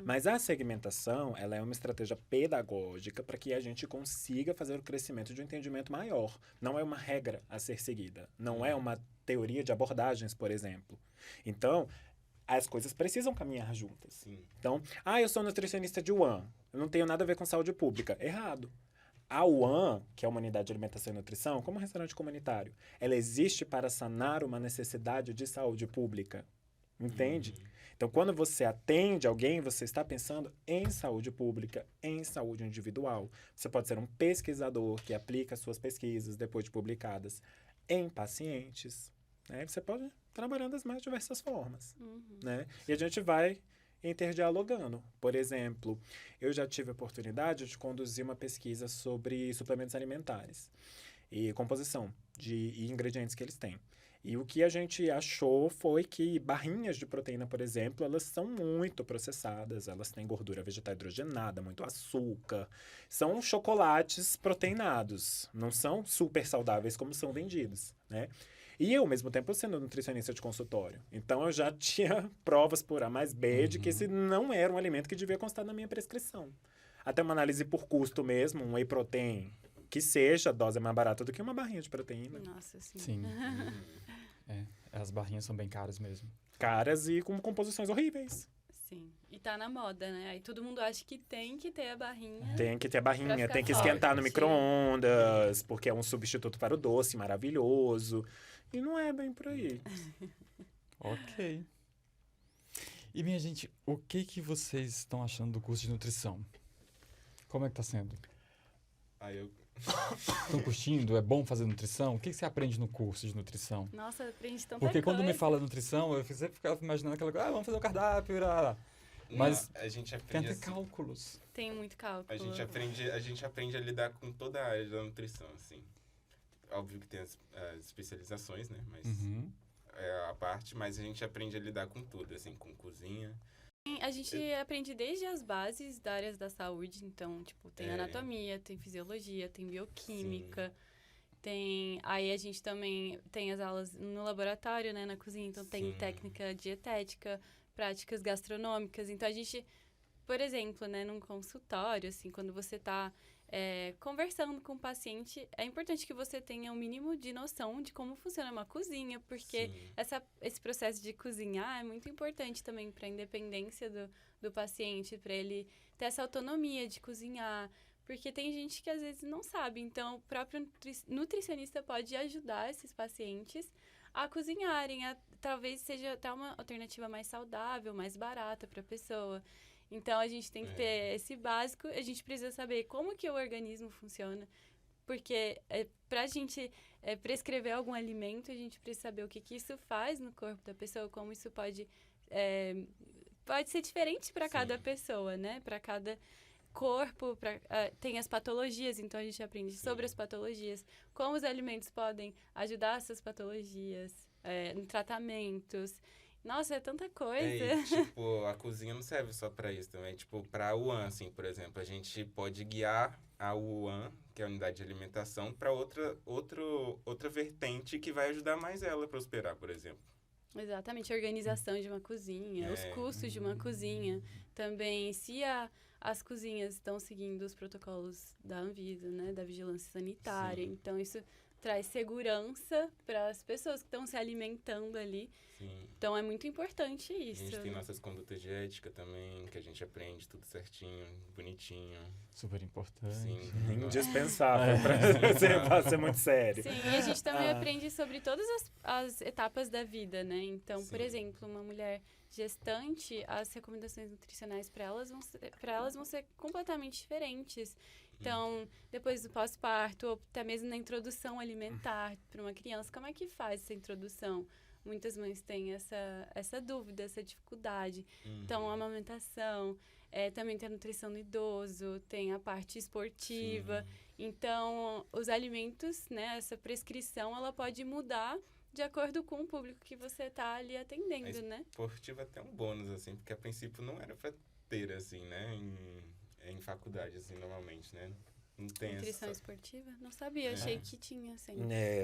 Mas a segmentação, ela é uma estratégia pedagógica para que a gente consiga fazer o crescimento de um entendimento maior. Não é uma regra a ser seguida. Não é uma teoria de abordagens, por exemplo. Então, as coisas precisam caminhar juntas. Sim. Então, eu sou nutricionista de UAN, eu não tenho nada a ver com saúde pública. Errado. A UAN, que é uma unidade de alimentação e nutrição, como um restaurante comunitário, ela existe para sanar uma necessidade de saúde pública. Entende? Então, quando você atende alguém, você está pensando em saúde pública, em saúde individual. Você pode ser um pesquisador que aplica suas pesquisas, depois de publicadas, em pacientes. Né? Você pode trabalhar das mais diversas formas. Né? E a gente vai interdialogando. Por exemplo, eu já tive a oportunidade de conduzir uma pesquisa sobre suplementos alimentares e composição e ingredientes que eles têm. E o que a gente achou foi que barrinhas de proteína, por exemplo, elas são muito processadas, elas têm gordura vegetal hidrogenada, muito açúcar, são chocolates proteinados, não são super saudáveis como são vendidos, né? E eu, ao mesmo tempo, sendo nutricionista de consultório. Então, eu já tinha provas por A mais B de que esse não era um alimento que devia constar na minha prescrição. Até uma análise por custo mesmo, um whey protein, que seja, a dose é mais barata do que uma barrinha de proteína. Nossa, sim. Sim. As barrinhas são bem caras mesmo. Caras e com composições horríveis. Sim. E tá na moda, né? Aí todo mundo acha que tem que ter a barrinha. Tem que ter a barrinha, ficar tem que esquentar no forte. micro-ondas, porque é um substituto para o doce maravilhoso. E não é bem por aí. Ok. E, minha gente, o que vocês estão achando do curso de nutrição? Como é que tá sendo? Aí eu... Estão curtindo? É bom fazer nutrição? O que você aprende no curso de nutrição? Nossa, aprende tanta Porque quando me coisa. fala nutrição, eu sempre ficava imaginando aquela coisa, vamos fazer um cardápio, irá. Mas a gente tem aprende até assim, cálculos. Tem muito cálculo. a gente aprende a lidar com toda a área da nutrição, assim. Óbvio que tem as especializações, né? Mas Uhum. é a parte, mas a gente aprende a lidar com tudo, assim, com cozinha. A gente aprende desde as bases da área da saúde, então, tipo, tem anatomia, tem fisiologia, tem bioquímica, tem... Aí a gente também tem as aulas no laboratório, né, na cozinha, então tem Sim. técnica dietética, práticas gastronômicas. Então a gente, por exemplo, né, num consultório, assim, quando você tá conversando com o paciente, é importante que você tenha o mínimo de noção de como funciona uma cozinha, porque Sim. esse processo de cozinhar é muito importante também para a independência do paciente, para ele ter essa autonomia de cozinhar, porque tem gente que às vezes não sabe, então o próprio nutricionista pode ajudar esses pacientes a cozinharem, talvez seja até uma alternativa mais saudável, mais barata para a pessoa. Então, a gente tem que ter esse básico, a gente precisa saber como que o organismo funciona, porque pra gente prescrever algum alimento, a gente precisa saber o que isso faz no corpo da pessoa, como isso pode ser diferente para cada pessoa, né? Para cada corpo, tem as patologias, então a gente aprende sobre as patologias, como os alimentos podem ajudar essas patologias, em tratamentos. Nossa, é tanta coisa. E, tipo, a cozinha não serve só pra isso também. Tipo, pra UAN, assim, por exemplo, a gente pode guiar a UAN, que é a unidade de alimentação, pra outra vertente que vai ajudar mais ela a prosperar, por exemplo. Exatamente, a organização de uma cozinha, os custos de uma cozinha. Também, se as cozinhas estão seguindo os protocolos da Anvisa, né, da vigilância sanitária. Sim. Então, isso traz segurança para as pessoas que estão se alimentando ali. Sim. Então, é muito importante isso. A gente tem nossas condutas de ética também, que a gente aprende tudo certinho, bonitinho. Super importante. Sim. Indispensável pra ser muito sério. Sim, e a gente também aprende sobre todas as etapas da vida, né? Então, por Sim. exemplo, uma mulher gestante, as recomendações nutricionais para elas vão ser completamente diferentes. Então, depois do pós-parto, ou até mesmo na introdução alimentar para uma criança, como é que faz essa introdução? Muitas mães têm essa dúvida, essa dificuldade. Então, a amamentação, também tem a nutrição do idoso, tem a parte esportiva. Sim. Então, os alimentos, né, essa prescrição, ela pode mudar de acordo com o público que você está ali atendendo, né? Esportivo até um bônus, assim, porque a princípio não era pra ter, assim, né, em faculdade, assim, normalmente, né? Não tem Nutrição essa... esportiva? Não sabia, achei que tinha, assim.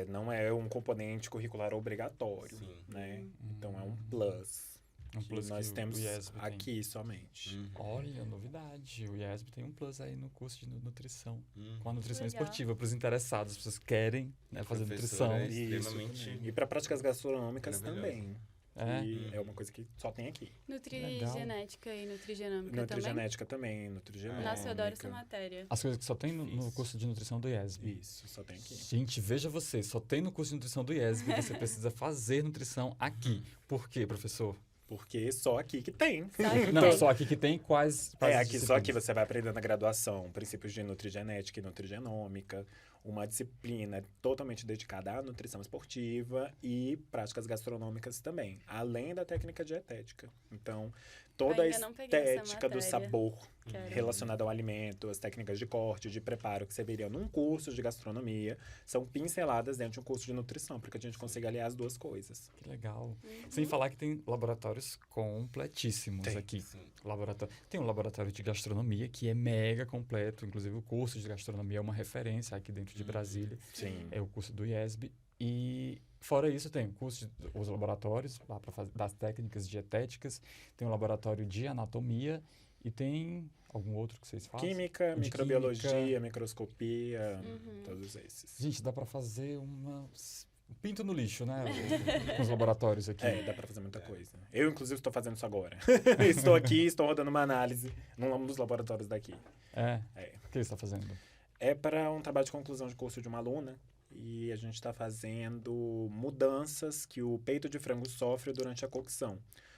Não é um componente curricular obrigatório, Sim. né? Então é um plus. Um plus que nós que o temos IESB tem. aqui somente. Olha, novidade. O IESB tem um plus aí no curso de nutrição. Com a nutrição Legal. esportiva, para os interessados, as pessoas que querem, né, fazer nutrição. Professora Isso. E para práticas gastronômicas Maravilhosa. também. É? Que é uma coisa que só tem aqui. Nutrigenética e nutrigenômica também? Nutrigenética também, nutrigenômica. Nossa, eu adoro essa matéria. As coisas que só tem no curso de nutrição do IESB. Isso, só tem aqui. Gente, veja você, só tem no curso de nutrição do IESB, você precisa fazer nutrição aqui. Por quê, professor? Porque só aqui que tem. Só aqui Não, tem. só aqui que tem quais Aqui só aqui disciplinas? você vai aprender na graduação princípios de nutrigenética e nutrigenômica, uma disciplina totalmente dedicada à nutrição esportiva e práticas gastronômicas também, além da técnica dietética. Então, toda a Ainda não peguei essa estética do matéria. sabor Quero. relacionada ao alimento, as técnicas de corte, de preparo que você veria num curso de gastronomia, são pinceladas dentro de um curso de nutrição, porque a gente consegue aliar as duas coisas. Que legal. Sem falar que tem laboratórios completíssimos Tem, aqui. sim. Tem um laboratório de gastronomia que é mega completo. Inclusive, o curso de gastronomia é uma referência aqui dentro de Brasília. Sim. É o curso do IESB. E fora isso, tem o curso os laboratórios lá para fazer das técnicas dietéticas, tem o laboratório de anatomia e tem algum outro que vocês fazem? Química, De microbiologia, química. microscopia, todos esses. Gente, dá para fazer umas pinto no lixo, né? Com os laboratórios aqui. Dá pra fazer muita coisa. Eu, inclusive, estou fazendo isso agora. Estou aqui, estou rodando uma análise num dos laboratórios daqui. É? É. O que você está fazendo? É para um trabalho de conclusão de curso de uma aluna. E a gente está fazendo mudanças que o peito de frango sofre durante a cocção,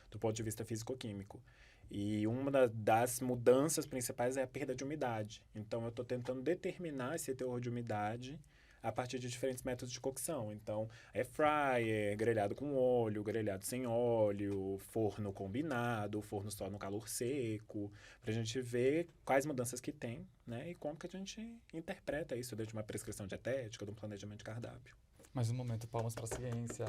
do ponto de vista físico-químico. E uma das mudanças principais é a perda de umidade. Então, eu estou tentando determinar esse teor de umidade a partir de diferentes métodos de cocção. Então, air fryer, grelhado com óleo, grelhado sem óleo, forno combinado, forno só no calor seco, para a gente ver quais mudanças que tem, né? E como que a gente interpreta isso dentro de uma prescrição dietética, de um planejamento de cardápio. Mais um momento, palmas para a ciência.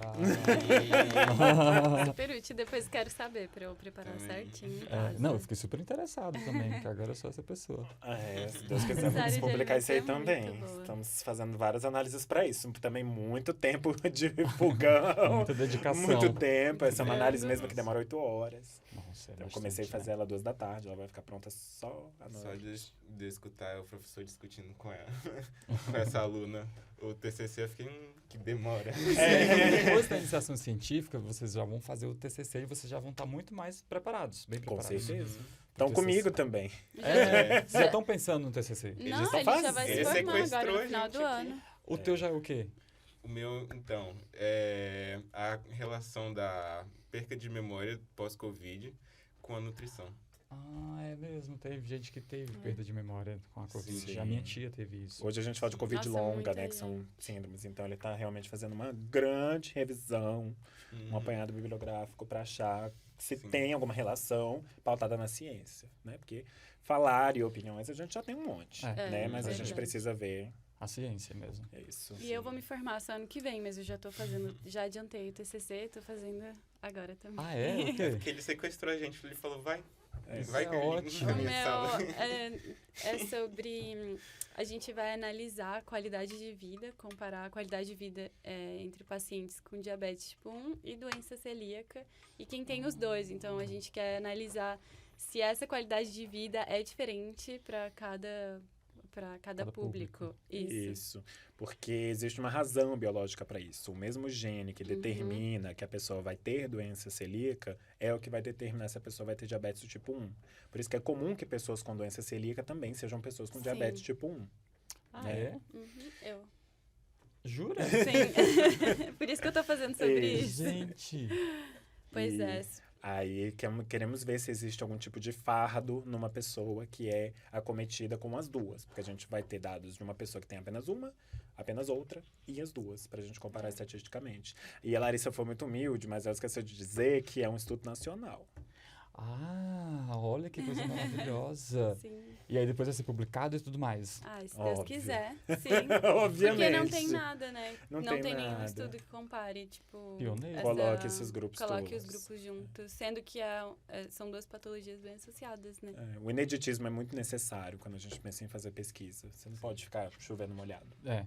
Super útil, depois quero saber pra eu preparar certinho. em casa. Não, eu fiquei super interessado também, porque agora eu sou essa pessoa. Se Deus quiser, Essa área vamos de publicar isso aí alimentação é também. muito boa. Estamos fazendo várias análises para isso. Também muito tempo de fogão. Muita dedicação. Muito tempo. Essa é uma análise Nossa. mesmo que demora 8 horas. Nossa, Então, eu comecei a fazer ela 2 da tarde. Ela vai ficar pronta só à Só noite. de escutar o professor discutindo com ela, com essa aluna, o TCC, eu fiquei, que demora. Depois da iniciação científica, vocês já vão fazer o TCC e vocês já vão estar muito mais preparados, bem Com preparados. certeza. Pro Então, TCC. comigo também. Vocês já estão pensando no TCC? já Não, estão ele já fazendo. vai se Ele formar agora sequestrou no a final gente do aqui. ano. O teu já é o quê? O meu, então, a relação da perca de memória pós-Covid com a nutrição. Ah, é mesmo. Teve gente que teve perda de memória com a Covid. Sim. A minha tia teve isso. Hoje a gente fala de Covid Nossa, longa, muita né? Que são gente. síndromes. Então, ele está realmente fazendo uma grande revisão, um apanhado bibliográfico para achar se Sim. tem alguma relação pautada na ciência, né? Porque falar e opiniões a gente já tem um monte, É. né? Mas a verdade. gente precisa ver A ciência mesmo. isso. E eu vou me formar só ano que vem, mas eu já tô fazendo, já adiantei o TCC, tô fazendo agora também. Ah, é? O quê? Porque ele sequestrou a gente, ele falou, vai, é vai Carlinhos, ótimo. na O minha meu sala. é sobre... A gente vai analisar a qualidade de vida, comparar a qualidade de vida entre pacientes com diabetes tipo 1 e doença celíaca, e quem tem os dois. Então, a gente quer analisar se essa qualidade de vida é diferente para cada público. Isso. Porque existe uma razão biológica para isso. O mesmo gene que determina que a pessoa vai ter doença celíaca é o que vai determinar se a pessoa vai ter diabetes do tipo 1. Por isso que é comum que pessoas com doença celíaca também sejam pessoas com Sim. diabetes tipo 1. Ah, né? é? Eu. Jura? Sim. Por isso que eu tô fazendo sobre isso. Gente. Pois E é. Aí queremos ver se existe algum tipo de fardo numa pessoa que é acometida com as duas. Porque a gente vai ter dados de uma pessoa que tem apenas uma, apenas outra e as duas, pra gente comparar estatisticamente. E a Larissa foi muito humilde, mas ela esqueceu de dizer que é um estudo nacional. Ah, olha que coisa maravilhosa. Sim. E aí depois vai ser publicado e tudo mais. Ah, se Deus Óbvio. quiser. Sim. Obviamente. Porque não tem nada, né? Não tem tem nenhum nada. estudo que compare, tipo... Pioneiro. Coloque esses grupos Coloque os todos. grupos juntos, sendo que são duas patologias bem associadas, né? O ineditismo é muito necessário quando a gente pensa em fazer pesquisa. Você não pode ficar chovendo molhado. É.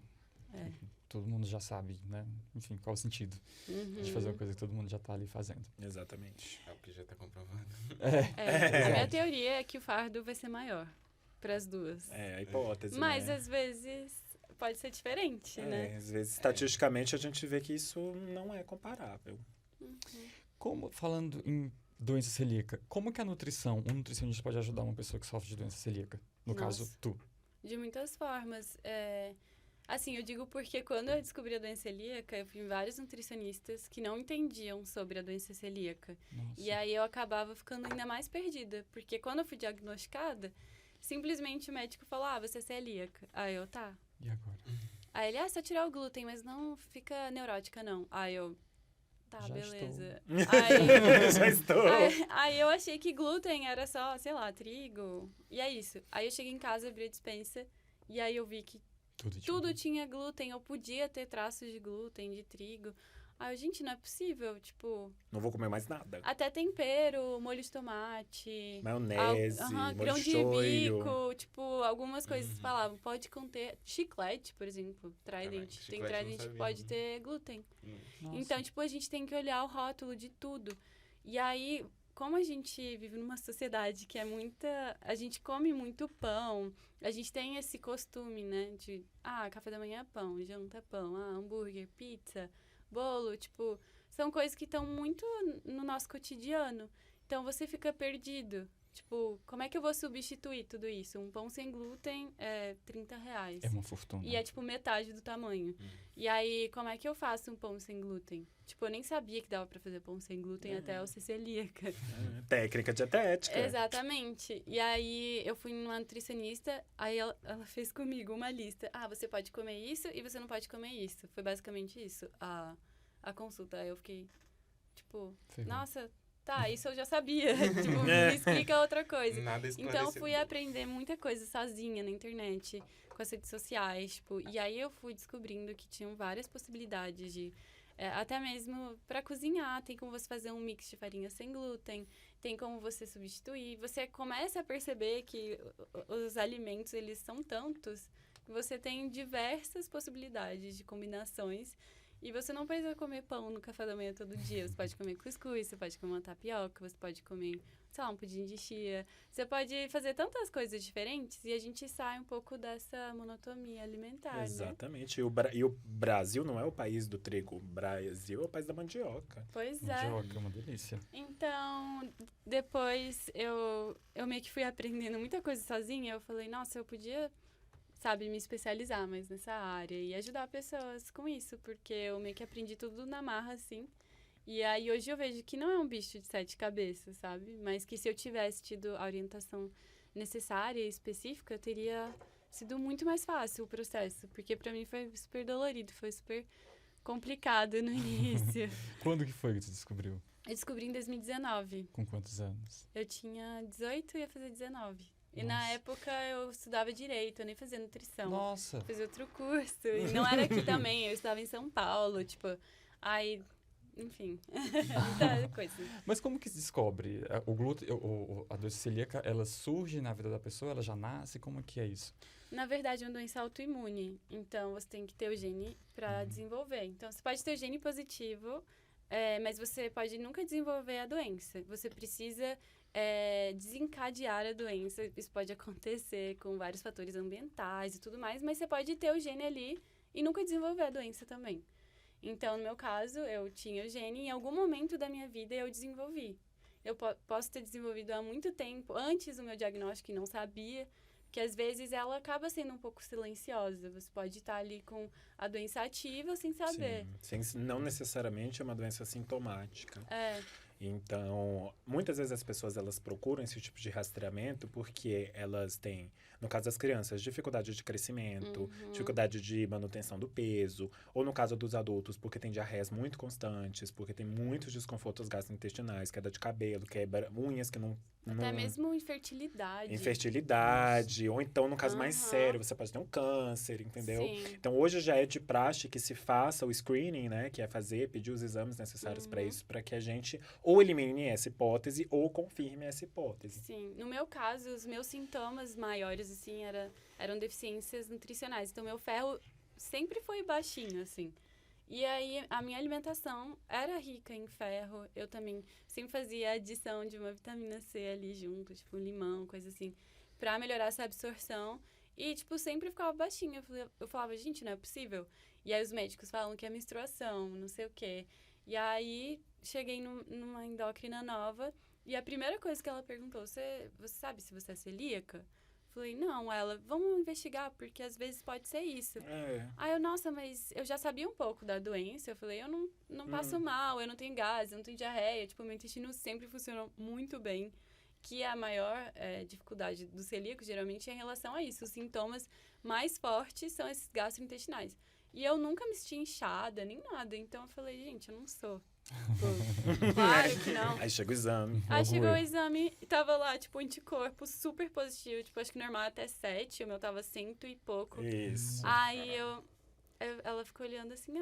É. Todo mundo já sabe, né? Enfim, qual o sentido de fazer uma coisa que todo mundo já tá ali fazendo. Exatamente. É o que já tá comprovado. A minha teoria é que o fardo vai ser maior para as duas. É a hipótese, Mas né? às vezes pode ser diferente, né? Às vezes, estatisticamente, a gente vê que isso não é comparável. Como, falando em doença celíaca, como que a nutrição, um nutricionista pode ajudar uma pessoa que sofre de doença celíaca? No caso, Nossa. tu. De muitas formas. Assim, eu digo porque quando eu descobri a doença celíaca, eu fui em vários nutricionistas que não entendiam sobre a doença celíaca. Nossa. E aí eu acabava ficando ainda mais perdida, porque quando eu fui diagnosticada, simplesmente o médico falou, você é celíaca. Aí eu, tá. E agora? Aí ele, só tirar o glúten, mas não fica neurótica, não. Aí eu, tá, Já beleza. Já estou. Aí eu achei que glúten era só, sei lá, trigo. E é isso. Aí eu cheguei em casa, abri a despensa, e aí eu vi que tudo tinha glúten. Eu podia ter traços de glúten, de trigo. Aí eu, gente, não é possível. Tipo, Não vou comer mais nada. até tempero, molho de tomate... Maionese, grão molho de shoyu. bico, tipo, algumas coisas falavam. Pode conter chiclete, por exemplo, Trident. Caraca, Tem chiclete eu não Trident que sabia. pode ter glúten. Nossa. Então, tipo, a gente tem que olhar o rótulo de tudo. E aí, como a gente vive numa sociedade que é a gente come muito pão, a gente tem esse costume, né, de, café da manhã é pão, janta é pão, hambúrguer, pizza, bolo, tipo, são coisas que estão muito no nosso cotidiano. Então, você fica perdido. Tipo, como é que eu vou substituir tudo isso? Um pão sem glúten é R$30. É uma fortuna. E é, tipo, metade do tamanho. E aí, como é que eu faço um pão sem glúten? Tipo, eu nem sabia que dava pra fazer pão sem glúten até eu ser celíaca. Técnica dietética. Exatamente. E aí, eu fui numa nutricionista, aí ela fez comigo uma lista. Você pode comer isso e você não pode comer isso. Foi basicamente isso, a consulta. Aí eu fiquei, tipo, nossa... Tá, isso eu já sabia. Tipo, me explica outra coisa. Nada então, eu esclarecedor. fui aprender muita coisa sozinha na internet, com as redes sociais, tipo... E aí, eu fui descobrindo que tinham várias possibilidades de... até mesmo para cozinhar, tem como você fazer um mix de farinha sem glúten, tem como você substituir. Você começa a perceber que os alimentos, eles são tantos, que você tem diversas possibilidades de combinações. E você não precisa comer pão no café da manhã todo dia. Você pode comer cuscuz, você pode comer uma tapioca, você pode comer, sei lá, um pudim de chia. Você pode fazer tantas coisas diferentes e a gente sai um pouco dessa monotonia alimentar, Exatamente. Né? E o Brasil não é o país do trigo. O Brasil é o país da mandioca. Pois é. Mandioca é uma delícia. Então, depois eu meio que fui aprendendo muita coisa sozinha. Eu falei, nossa, eu podia... sabe, me especializar mais nessa área e ajudar pessoas com isso, porque eu meio que aprendi tudo na marra, assim. E aí, hoje eu vejo que não é um bicho de 7 cabeças, sabe? Mas que se eu tivesse tido a orientação necessária e específica, teria sido muito mais fácil o processo, porque pra mim foi super dolorido, foi super complicado no início. Quando que foi que você descobriu? Eu descobri em 2019. Com quantos anos? Eu tinha 18 e ia fazer 19. E Nossa. na época eu estudava direito, eu nem fazia nutrição. Nossa! Fiz outro curso. E não era aqui também, eu estava em São Paulo, tipo... Aí, enfim, muita coisa. Mas como que se descobre? O glúten, a doença celíaca, ela surge na vida da pessoa? Ela já nasce? Como é que é isso? Na verdade, é uma doença autoimune. Então, você tem que ter o gene para desenvolver. Então, você pode ter o gene positivo, mas você pode nunca desenvolver a doença. Você precisa... desencadear a doença. Isso pode acontecer com vários fatores ambientais e tudo mais, mas você pode ter o gene ali e nunca desenvolver a doença também. Então, no meu caso, eu tinha o gene e em algum momento da minha vida eu desenvolvi. Eu posso ter desenvolvido há muito tempo, antes do meu diagnóstico, e não sabia, que às vezes ela acaba sendo um pouco silenciosa. Você pode estar ali com a doença ativa sem saber. Sim, não necessariamente é uma doença sintomática. Então, muitas vezes as pessoas elas procuram esse tipo de rastreamento porque elas têm, no caso das crianças, dificuldade de crescimento, dificuldade de manutenção do peso, ou no caso dos adultos, porque tem diarreias muito constantes, porque tem muitos desconfortos gastrointestinais, queda de cabelo, quebra unhas que não... Até mesmo infertilidade. Infertilidade, ou então, no caso mais sério, você pode ter um câncer, entendeu? Sim. Então, hoje já é de praxe que se faça o screening, né? Que é pedir os exames necessários para isso, para que a gente ou elimine essa hipótese ou confirme essa hipótese. Sim. No meu caso, os meus sintomas maiores, assim, eram deficiências nutricionais. Então, meu ferro sempre foi baixinho, assim. E aí, a minha alimentação era rica em ferro. Eu também sempre fazia adição de uma vitamina C ali junto, tipo limão, coisa assim, pra melhorar essa absorção. E, tipo, sempre ficava baixinha. Eu falava, gente, não é possível. E aí, os médicos falam que é menstruação, não sei o quê. E aí, cheguei numa endócrina nova. E a primeira coisa que ela perguntou, você sabe se você é celíaca? Falei, não, ela, vamos investigar, porque às vezes pode ser isso. Aí eu, nossa, mas eu já sabia um pouco da doença. Eu falei, eu não passo mal, eu não tenho gases, eu não tenho diarreia. Tipo, meu intestino sempre funcionou muito bem. Que a maior dificuldade do celíaco, geralmente, é em relação a isso. Os sintomas mais fortes são esses gastrointestinais. E eu nunca me senti inchada, nem nada. Então, eu falei, gente, eu não sou. Claro que não. Aí chega o exame. Aí chegou o exame e tava lá, tipo, anticorpo super positivo. Tipo, acho que normal até 7, o meu tava 100 e pouco. Isso. Aí ela ficou olhando assim,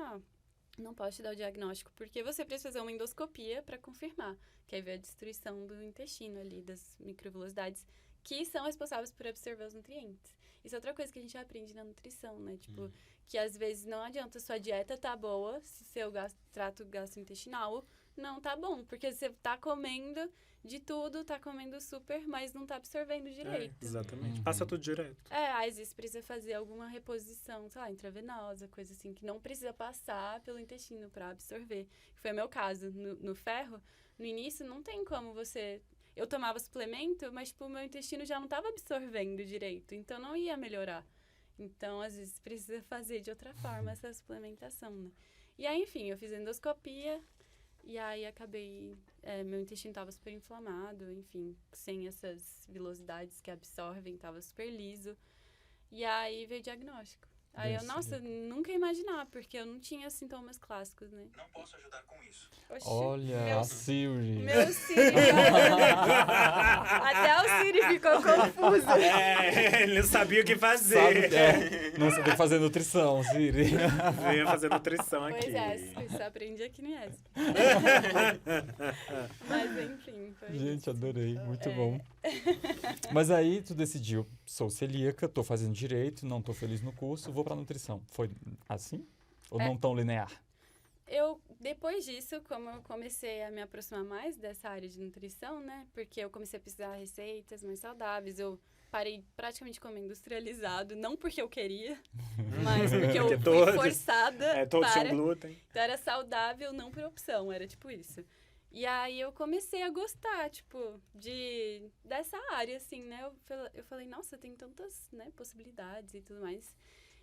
não posso te dar o diagnóstico, porque você precisa fazer uma endoscopia pra confirmar. Que aí vê a destruição do intestino ali, das microvelocidades, que são responsáveis por absorver os nutrientes. Isso é outra coisa que a gente aprende na nutrição, né? Tipo, que às vezes não adianta sua dieta tá boa se seu trato gastrointestinal não tá bom, porque você tá comendo de tudo, tá comendo super, mas não tá absorvendo direito. Exatamente. Uhum. Passa tudo direto. Às vezes precisa fazer alguma reposição, sei lá, intravenosa, coisa assim, que não precisa passar pelo intestino pra absorver. Foi o meu caso. No ferro, no início, não tem como você... Eu tomava suplemento, mas, tipo, o meu intestino já não tava absorvendo direito, então não ia melhorar. Então, às vezes, precisa fazer de outra forma essa suplementação, né? E aí, enfim, eu fiz endoscopia e aí acabei... meu intestino tava super inflamado, enfim, sem essas vilosidades que absorvem, tava super liso. E aí veio o diagnóstico. Aí eu, nossa, nunca ia imaginar, porque eu não tinha sintomas clássicos, né? Não posso ajudar com isso. Oxi, Olha, a Siri. Meu Siri. Até o Siri ficou confuso. Ele não sabia o que fazer. Não sabia o que fazer nutrição, Siri. Veio fazer nutrição aqui. Pois é, isso aprendi aqui no IESP. Mas enfim, foi Gente, isso. adorei. Muito É. bom. Mas aí tu decidiu, sou celíaca, tô fazendo direito, não tô feliz no curso, vou pra nutrição. Foi assim? Ou não tão linear? Depois disso, como eu comecei a me aproximar mais dessa área de nutrição, né? Porque eu comecei a pesquisar receitas mais saudáveis, eu parei praticamente de comer industrializado, não porque eu queria, mas porque eu Porque fui todos- forçada Todos para... tinham glúten. Então era saudável, não por opção, era tipo isso. E aí eu comecei a gostar, tipo, dessa área, assim, né? Eu falei, nossa, tem tantas, né, possibilidades e tudo mais.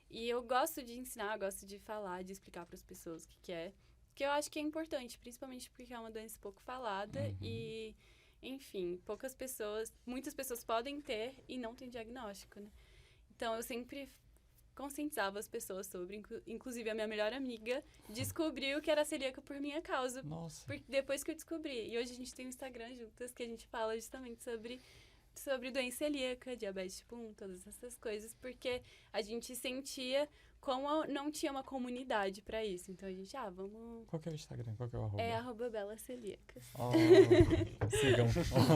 E eu gosto de ensinar, gosto de falar, de explicar para as pessoas o que é. Que eu acho que é importante, principalmente porque é uma doença pouco falada e, enfim, muitas pessoas podem ter e não tem diagnóstico, né? Então eu sempre conscientizava as pessoas sobre, inclusive a minha melhor amiga descobriu que era celíaca por minha causa, Nossa. depois que eu descobri. E hoje a gente tem um Instagram juntas que a gente fala justamente sobre doença celíaca, diabetes tipo 1, todas essas coisas, porque a gente sentia como não tinha uma comunidade pra isso. Então a gente, vamos... Qual que é o Instagram? Qual que é o arroba? É @belacelíacas. Oh, sigam.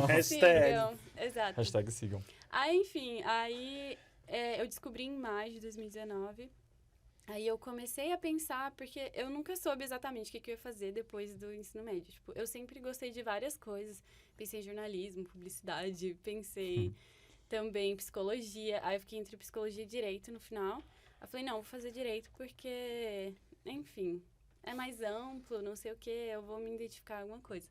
Hashtag. Sigam, exato. Hashtag sigam. Aí, enfim, eu descobri em maio de 2019. Aí eu comecei a pensar, porque eu nunca soube exatamente o que eu ia fazer depois do ensino médio. Tipo, eu sempre gostei de várias coisas. Pensei em jornalismo, publicidade, pensei também em psicologia. Aí eu fiquei entre psicologia e direito no final. Eu falei, não, vou fazer direito porque, enfim, é mais amplo, não sei o quê, eu vou me identificar em alguma coisa.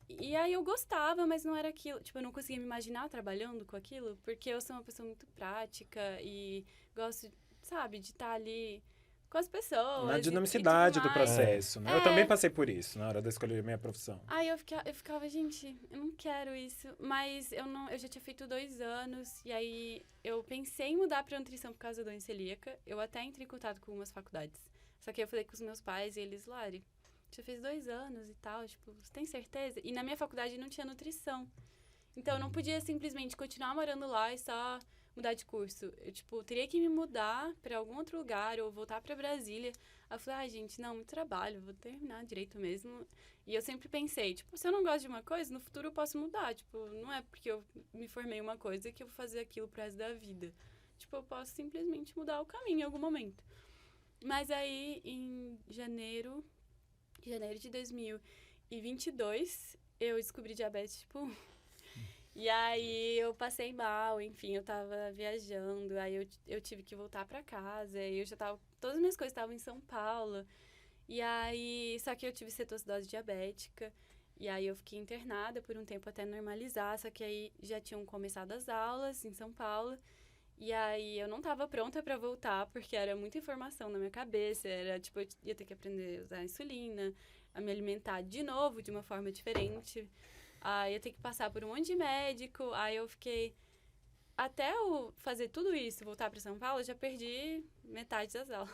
E aí eu gostava, mas não era aquilo. Tipo, eu não conseguia me imaginar trabalhando com aquilo, porque eu sou uma pessoa muito prática e gosto, sabe, de estar ali com as pessoas. Na e dinamicidade tudo do mais. processo, né? Eu também passei por isso na hora de escolher a minha profissão. Aí eu ficava, gente, eu não quero isso. Mas eu já tinha feito 2 anos, e aí eu pensei em mudar pra nutrição por causa da doença celíaca. Eu até entrei em contato com algumas faculdades. Só que eu falei com os meus pais e eles, Lari, você fez 2 anos e tal, tipo, você tem certeza? E na minha faculdade não tinha nutrição. Então eu não podia simplesmente continuar morando lá e só mudar de curso. Eu, tipo, teria que me mudar pra algum outro lugar ou voltar pra Brasília. Aí eu falei, gente, não, muito trabalho, vou terminar direito mesmo. E eu sempre pensei, tipo, se eu não gosto de uma coisa, no futuro eu posso mudar. Tipo, não é porque eu me formei em uma coisa que eu vou fazer aquilo pro resto da vida. Tipo, eu posso simplesmente mudar o caminho em algum momento. Mas aí, em janeiro de 2022, eu descobri diabetes tipo 1. E aí eu passei mal, enfim, eu tava viajando, aí eu tive que voltar pra casa, e eu já tava... Todas as minhas coisas estavam em São Paulo. E aí, só que eu tive cetoacidose diabética, e aí eu fiquei internada por um tempo até normalizar, só que aí já tinham começado as aulas em São Paulo, e aí eu não tava pronta pra voltar, porque era muita informação na minha cabeça, era tipo, eu ia ter que aprender a usar insulina, a me alimentar de novo, de uma forma diferente, aí ia ter que passar por um monte de médico, aí eu fiquei... Até eu fazer tudo isso, voltar pra São Paulo, eu já perdi metade das aulas.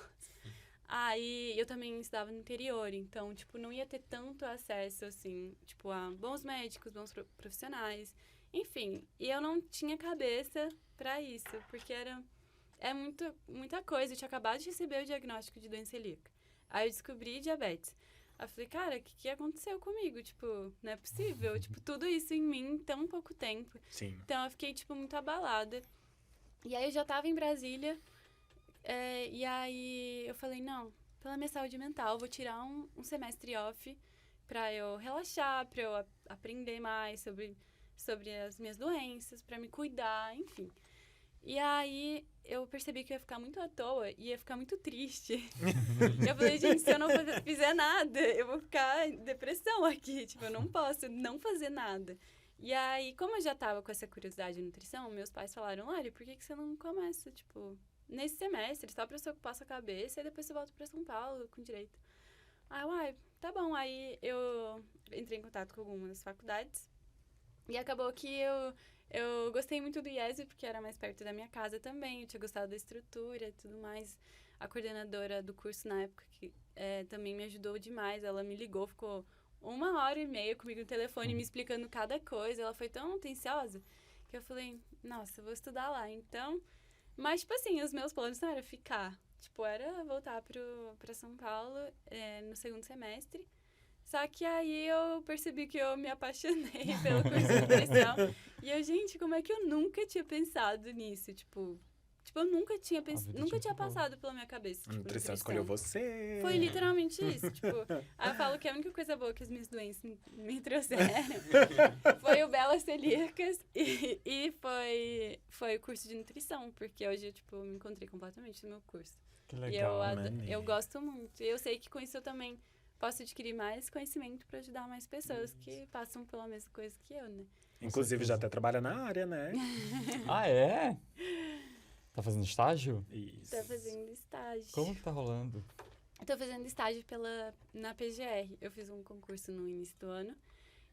Aí eu também estudava no interior, então, tipo, não ia ter tanto acesso, assim, tipo, a bons médicos, bons profissionais, enfim. E eu não tinha cabeça pra isso, porque muita coisa. Eu tinha acabado de receber o diagnóstico de doença celíaca. Aí eu descobri diabetes. Aí eu falei, cara, o que aconteceu comigo? Tipo, não é possível. Tipo, tudo isso em mim em tão pouco tempo. Sim. Então eu fiquei, tipo, muito abalada. E aí eu já tava em Brasília. E aí eu falei, não, pela minha saúde mental, eu vou tirar um semestre off pra eu relaxar, pra eu aprender mais sobre as minhas doenças, pra me cuidar, enfim. E aí, eu percebi que eu ia ficar muito à toa e ia ficar muito triste. Eu falei, gente, se eu não fizer nada, eu vou ficar em depressão aqui. Tipo, eu não posso não fazer nada. E aí, como eu já tava com essa curiosidade de nutrição, meus pais falaram, Lari, por que você não começa, tipo, nesse semestre, só pra você ocupar sua cabeça, e depois você volta pra São Paulo com direito. Aí, uai, tá bom. Aí, eu entrei em contato com algumas faculdades. E acabou que eu gostei muito do IESB, porque era mais perto da minha casa também. Eu tinha gostado da estrutura e tudo mais. A coordenadora do curso na época que, também me ajudou demais. Ela me ligou, ficou 1h30 comigo no telefone, me explicando cada coisa. Ela foi tão atenciosa que eu falei, nossa, eu vou estudar lá. Então, mas, tipo assim, os meus planos não era ficar. Tipo, era voltar pra São Paulo no segundo semestre. Só que aí eu percebi que eu me apaixonei pelo curso de nutrição. E eu, gente, como é que eu nunca tinha pensado nisso? Tipo eu nunca tinha nunca tinha passado pela minha cabeça. A Tipo, nutrição escolheu você. Foi literalmente isso. Tipo, aí eu falo que a única coisa boa que as minhas doenças me trouxeram foi o Belas Celíacas e foi o curso de nutrição. Porque hoje eu, tipo, me encontrei completamente no meu curso. Que legal. E eu gosto muito. E eu sei que com isso eu também posso adquirir mais conhecimento para ajudar mais pessoas que passam pela mesma coisa que eu, né? Inclusive, já até trabalha na área, né? Ah, é? Tá fazendo estágio? Isso. Tô fazendo estágio. Como que tá rolando? Eu tô fazendo estágio na PGR. Eu fiz um concurso no início do ano.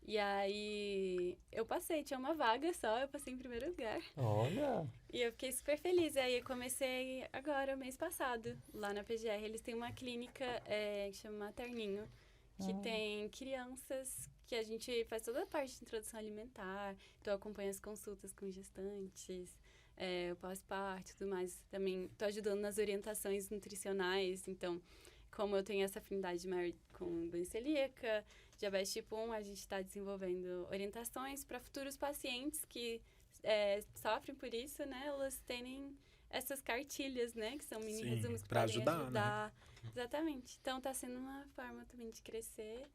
E aí, eu passei. Tinha uma vaga só, eu passei em primeiro lugar. Olha! E eu fiquei super feliz. Aí, eu comecei agora, mês passado, lá na PGR. Eles têm uma clínica que chama Materninho, que tem crianças que a gente faz toda a parte de introdução alimentar. Então, eu acompanho as consultas com gestantes, o pós-parto e tudo mais. Também tô ajudando nas orientações nutricionais. Então, como eu tenho essa afinidade maior com doença celíaca, diabetes tipo 1, a gente está desenvolvendo orientações para futuros pacientes que sofrem por isso, né? Elas terem essas cartilhas, né? Que são mini resumos que pra podem ajudar, né? Exatamente. Então, tá sendo uma forma também de crescer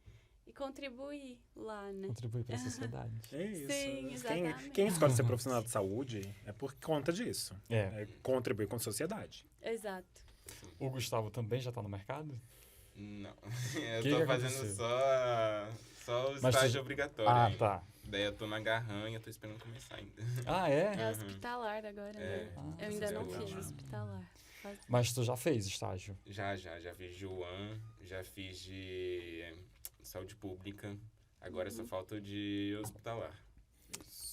e contribuir lá, né? Contribuir para a sociedade. É isso. Sim, exatamente. Quem escolhe ser profissional de saúde é por conta disso. É contribuir com a sociedade. Exato. O Gustavo também já tá no mercado? Não. Que Eu tô que fazendo aconteceu? só o Mas estágio obrigatório. Ah, ainda. tá. Daí eu tô na garranha, tô esperando começar ainda. Ah, é? É hospitalar agora, né? Eu ainda não legal. fiz hospitalar. Mas tu já fez estágio? Já fiz de UAN, já fiz de saúde pública. Agora só falta o de hospitalar.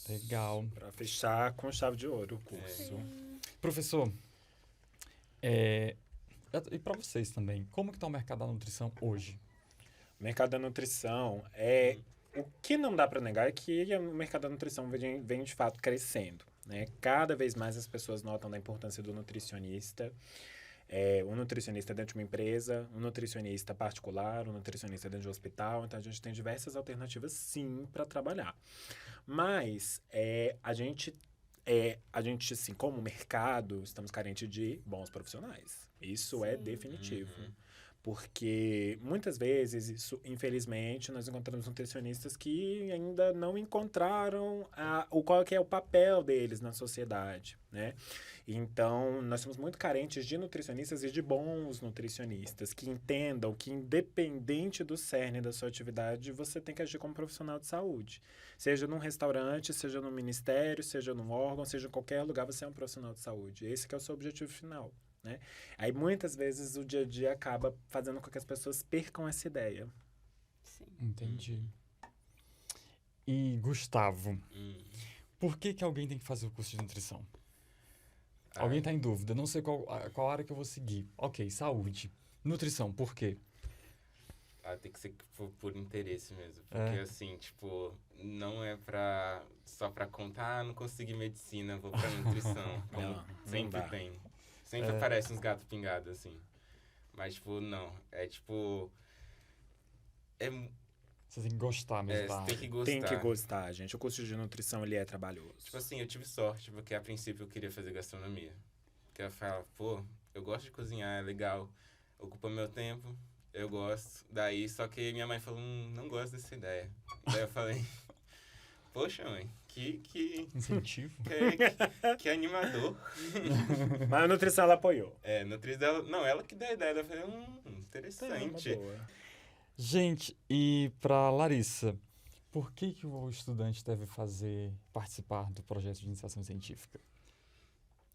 Legal. Pra fechar com chave de ouro o curso. Professor, e para vocês também, como que tá o mercado da nutrição hoje? O mercado da nutrição o que não dá para negar é que o mercado da nutrição vem de fato crescendo, né? Cada vez mais as pessoas notam da importância do nutricionista. Um nutricionista dentro de uma empresa, um nutricionista particular, um nutricionista dentro de um hospital. Então, a gente tem diversas alternativas, sim, para trabalhar. Mas a gente, assim, como mercado, estamos carentes de bons profissionais. Isso é definitivo. Porque muitas vezes, infelizmente, nós encontramos nutricionistas que ainda não encontraram qual que é o papel deles na sociedade, né? Então, nós somos muito carentes de nutricionistas e de bons nutricionistas que entendam que, independente do cerne da sua atividade, você tem que agir como profissional de saúde. Seja num restaurante, seja num ministério, seja num órgão, seja em qualquer lugar, você é um profissional de saúde. Esse que é o seu objetivo final, né? Aí, muitas vezes, o dia a dia acaba fazendo com que as pessoas percam essa ideia. Sim. Entendi. E, Gustavo, por que alguém tem que fazer o curso de nutrição? Alguém tá em dúvida, não sei qual área que eu vou seguir. Ok, saúde. Nutrição, por quê? Tem que ser por interesse mesmo. Porque, assim, tipo, não é só pra contar, não consegui medicina, vou pra nutrição. Como sempre tem. Sempre aparece uns gatos pingados, assim. Mas, tipo, não. Você tem que gostar mesmo da área. Tem que gostar. Tem que gostar, gente. O curso de nutrição, ele é trabalhoso. Tipo assim, eu tive sorte, porque a princípio eu queria fazer gastronomia. Porque eu falava, eu gosto de cozinhar, é legal, ocupa meu tempo, Eu gosto. Daí, só que minha mãe falou, não gosto dessa ideia. Daí eu falei, poxa, mãe, que Incentivo. que animador. Mas a nutrição ela apoiou. Nutrição dela... Não, ela que deu a ideia. Eu falei, interessante. Boa. Gente, e para Larissa, por que o estudante deve participar do projeto de iniciação científica?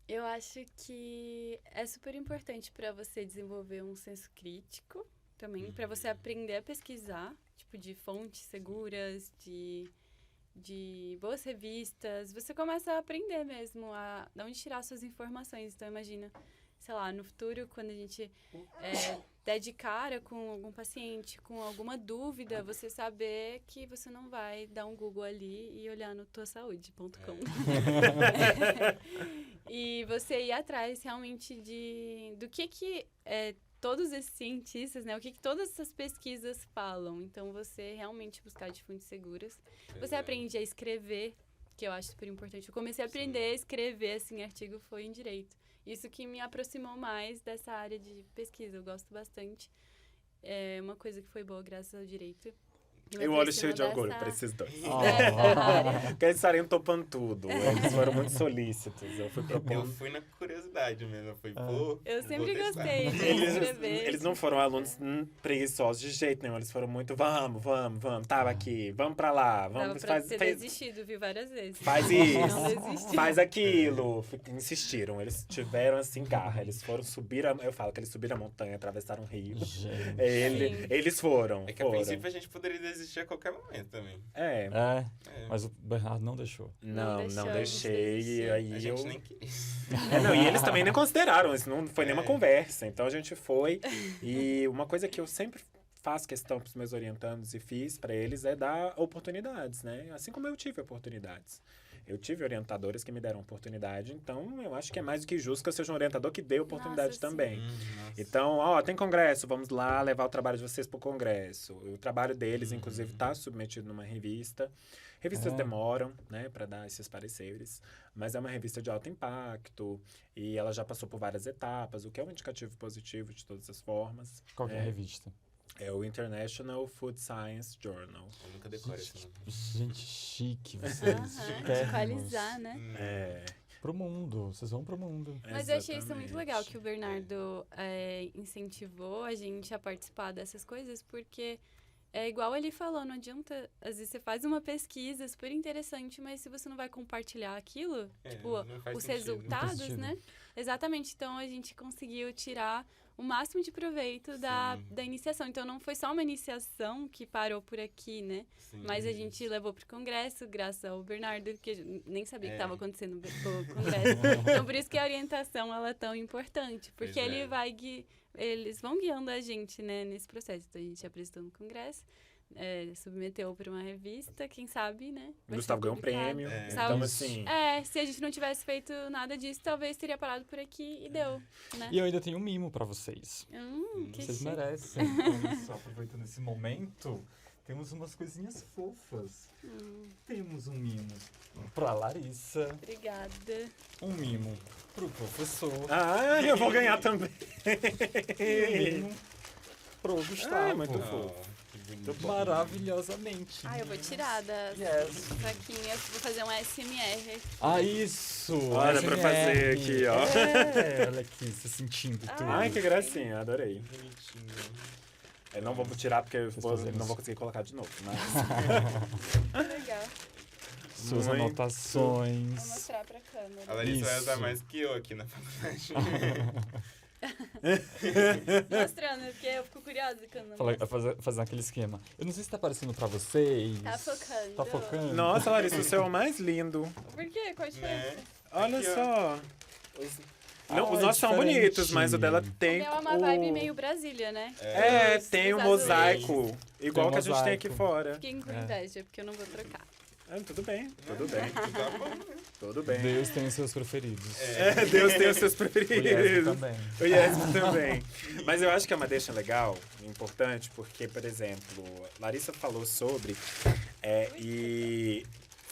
Eu acho que é super importante para você desenvolver um senso crítico também, para você aprender a pesquisar, tipo, de fontes seguras, de boas revistas. Você começa a aprender mesmo a de onde tirar suas informações. Então, imagina, sei lá, no futuro, quando a gente der de cara com algum paciente, com alguma dúvida, você saber que você não vai dar um Google ali e olhar no tuasaude.com. E você ir atrás realmente do que todos esses cientistas, né? O que todas essas pesquisas falam. Então, você realmente buscar de fontes seguras. Você aprende a escrever, que eu acho super importante. Eu comecei a aprender a escrever, assim, artigo foi em direito. Isso que me aproximou mais dessa área de pesquisa. Eu gosto bastante. É uma coisa que foi boa graças ao direito. Eu olho cheio de orgulho para esses dois. área. Porque eles estariam topando tudo. Eles foram muito solícitos. Eu fui Eu propondo. fui na curiosidade mesmo. Eu fui, pô, Eu sempre vou testar. gostei de escrever. Eles não foram alunos preguiçosos de jeito nenhum. Eles foram muito, vamos. Tava aqui, vamos pra lá. Dava Vamos, pra ter desistido, viu, várias vezes. faz Não isso, desisti. faz aquilo. Insistiram. Eles tiveram, assim, garra. Eles foram eu falo que eles subiram a montanha, atravessaram o rio. Gente. Eles foram. É que a princípio a gente poderia desistir a qualquer momento também. É. Mas o Bernardo não deixou. Não deixou, deixei. desistiu. E aí A gente nem quis. e eles também nem consideraram, isso não foi nenhuma conversa. Então a gente foi. E uma coisa que eu sempre faço questão para os meus orientandos e fiz para eles é dar oportunidades, né? Assim como eu tive oportunidades. Eu tive orientadores que me deram oportunidade, então eu acho que é mais do que justo que eu seja um orientador que dê oportunidade Nossa, também. Nossa. Então, tem congresso, vamos lá levar o trabalho de vocês pro congresso. O trabalho deles, inclusive, está submetido numa revista. Revistas demoram, né, para dar esses pareceres, mas é uma revista de alto impacto e ela já passou por várias etapas, o que é um indicativo positivo de todas as formas. Qual que é a revista? É o International Food Science Journal. Eu nunca decoro esse nome. Gente, chique vocês. chiquérrimos. Equalizar, né? Pro mundo, vocês vão pro mundo. Mas eu achei isso muito Exatamente. legal, que o Bernardo incentivou a gente a participar dessas coisas, porque é igual ele falou, não adianta, às vezes você faz uma pesquisa super interessante, mas se você não vai compartilhar aquilo, tipo, não faz os sentido. resultados, sentido. né? Exatamente, então a gente conseguiu tirar o máximo de proveito da iniciação. Então não foi só uma iniciação que parou por aqui, né? Sim. Mas a gente levou pro congresso, graças ao Bernardo, que eu nem sabia que estava acontecendo o congresso. Então por isso que a orientação ela é tão importante, porque Pois ele eles vão guiando a gente, né, nesse processo. Então a gente apresentou no congresso, submeteu para uma revista, quem sabe, né? vai Gustavo ser ganhou um publicado. prêmio. Gustavo- Então, assim, Se a gente não tivesse feito nada disso, talvez teria parado por aqui e deu, né? E eu ainda tenho um mimo pra vocês. Que Vocês chique. merecem. Então, só aproveitando esse momento, temos umas coisinhas fofas. Temos um mimo pra Larissa, Obrigada. um mimo pro professor eu vou ganhar também. e um mimo pro Gustavo. muito Oh, fofo. que bonito. Muito bom. Maravilhosamente. Eu vou tirar das Yes. saquinhas, vou fazer um SMR. Isso! Olha pra fazer aqui, ó. Olha aqui, se sentindo tudo. Ai, que gracinha, adorei. Bonitinho. Eu não vou tirar porque eu fazemos. não vou conseguir colocar de novo, mas... Legal. Suas Muito.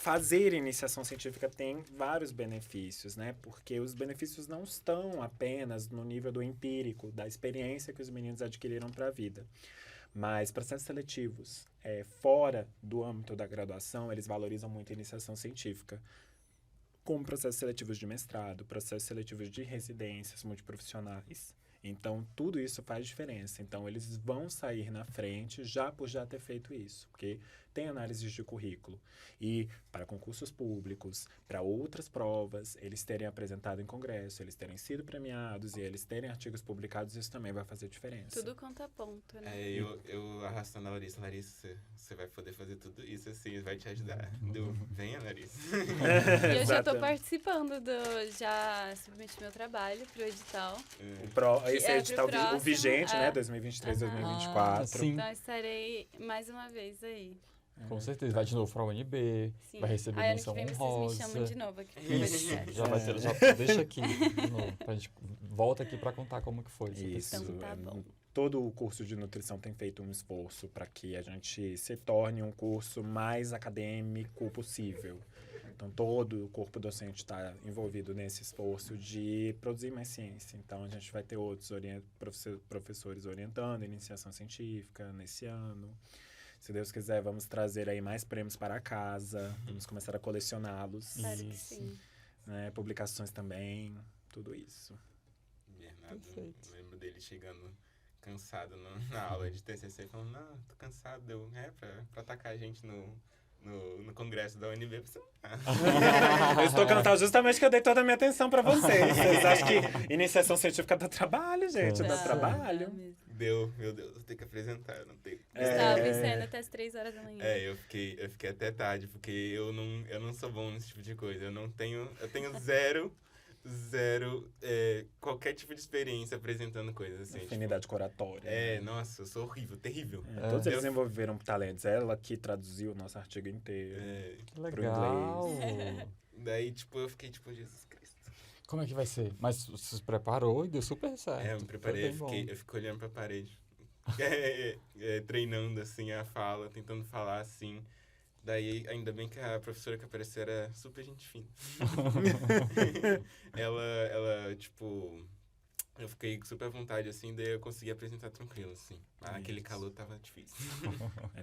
Vou fazer iniciação científica tem vários benefícios, né? Porque os benefícios não estão apenas no nível do empírico, da experiência que os meninos adquiriram para a vida. Mas processos seletivos, fora do âmbito da graduação, eles valorizam muito a iniciação científica, como processos seletivos de mestrado, processos seletivos de residências multiprofissionais. Então, tudo isso faz diferença. Então, eles vão sair na frente já por já ter feito isso, porque tem análises de currículo. E para concursos públicos, para outras provas, eles terem apresentado em congresso, eles terem sido premiados e eles terem artigos publicados, isso também vai fazer diferença. Tudo conta ponto, né? Eu arrastando a Larissa, você vai poder fazer tudo isso assim, vai te ajudar. Venha, Larissa. E eu já tô participando já submeti meu trabalho pro edital. Esse edital, o vigente, né, 2023, 2024. Sim. Então, estarei mais uma vez aí. Com certeza, vai de novo para a UNB, Sim. vai receber Aí, menção ano que vem honrosa. vocês me chamam de novo aqui pro Isso, podcast. já vai ter, já deixa aqui de novo, pra gente volta aqui para contar como que foi. Isso. Então, tá bom. Todo o curso de nutrição tem feito um esforço para que a gente se torne um curso mais acadêmico possível. Então, todo o corpo docente está envolvido nesse esforço de produzir mais ciência. Então, a gente vai ter outros professores orientando iniciação científica nesse ano. Se Deus quiser, vamos trazer aí mais prêmios para casa. Vamos começar a colecioná-los. Espero que sim. Né? Publicações também, tudo isso. Bernardo, Perfeito. eu lembro dele chegando cansado na aula de TCC, falando, não, tô cansado, pra atacar a gente no congresso da UNB. Eu estou cansado justamente que eu dei toda a minha atenção para vocês. Vocês acham que iniciação científica dá trabalho, gente? Dá trabalho. Meu Deus, eu tenho que apresentar, eu não tenho. Estava ensaiando até as 3 horas da manhã. Eu fiquei até tarde, porque eu não sou bom nesse tipo de coisa. Eu tenho zero qualquer tipo de experiência apresentando coisas assim. Afinidade com oratória. Nossa, eu sou horrível, terrível. Todos eles desenvolveram talentos. Ela que traduziu o nosso artigo inteiro Que legal. Daí, eu fiquei Jesus Cristo. Como é que vai ser? Mas você se preparou e deu super certo. Eu me preparei, eu fiquei olhando pra parede. Treinando, assim, a fala, tentando falar, assim. Daí, ainda bem que a professora que apareceu era super gente fina. ela, eu fiquei com super à vontade, assim, daí eu consegui apresentar tranquilo, assim. Aquele calor tava difícil.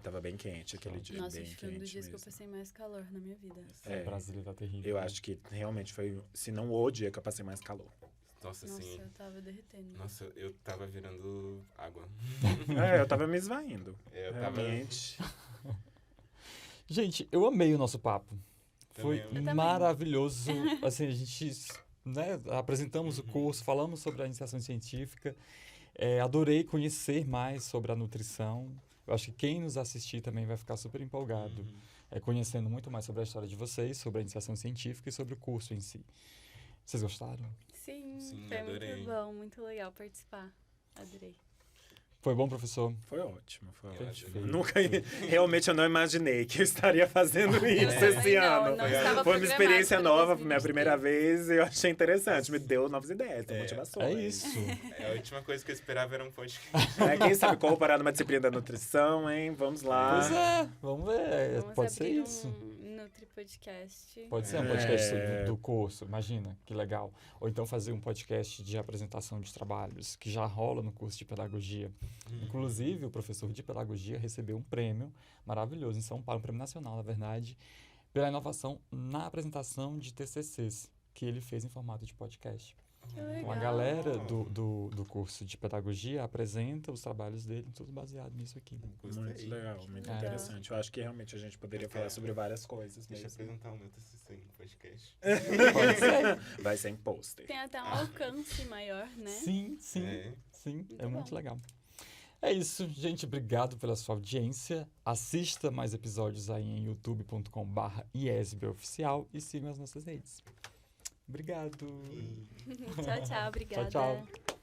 Tava bem quente aquele dia. Nossa, bem acho que foi um dos quente dias mesmo. que eu passei mais calor na minha vida. Brasília tá terrível. Eu acho que realmente foi, se não o dia que eu passei mais calor. Nossa, assim. Eu tava derretendo. Nossa, eu tava virando água. Eu tava me esvaindo. Eu tava... Realmente. Gente, eu amei o nosso papo. Foi Também maravilhoso. Assim, a gente, né, apresentamos o curso, falamos sobre a iniciação científica. Adorei conhecer mais sobre a nutrição. Eu acho que quem nos assistir também vai ficar super empolgado, conhecendo muito mais sobre a história de vocês, sobre a iniciação científica e sobre o curso em si. Vocês gostaram? Sim, foi adorei. muito bom, muito legal participar. Adorei. Foi bom, professor? Foi ótimo, foi Perfeito. ótimo. Realmente eu não imaginei que eu estaria fazendo isso esse ano. Foi uma experiência nova, minha primeira vez, e eu achei interessante. Me deu novas ideias, motivações. É isso. A última coisa que eu esperava era um podcast. Quem sabe comparar numa disciplina da nutrição, hein? Vamos lá. Pois é, vamos ver. Vamos Pode ser abrir isso. Nutri Podcast. Pode ser um podcast do curso, imagina, que legal. Ou então fazer um podcast de apresentação de trabalhos, que já rola no curso de pedagogia. Inclusive, o professor de pedagogia recebeu um prêmio maravilhoso em São Paulo, um prêmio nacional, na verdade, pela inovação na apresentação de TCCs, que ele fez em formato de podcast. Que legal. Então, a galera do curso de pedagogia apresenta os trabalhos dele, tudo baseado nisso aqui. Muito legal, muito interessante. Eu acho que realmente a gente poderia falar sobre várias coisas. Deixa eu Mesmo. apresentar o meu TCC no podcast. Pode ser? Vai ser em pôster. Tem até um alcance maior, né? Sim, Muito é muito bom. legal. É isso, gente, obrigado pela sua audiência. Assista mais episódios aí em youtube.com/iesbeoficial e sigam as nossas redes. Obrigado. Tchau, tchau. Obrigada. Tchau, tchau.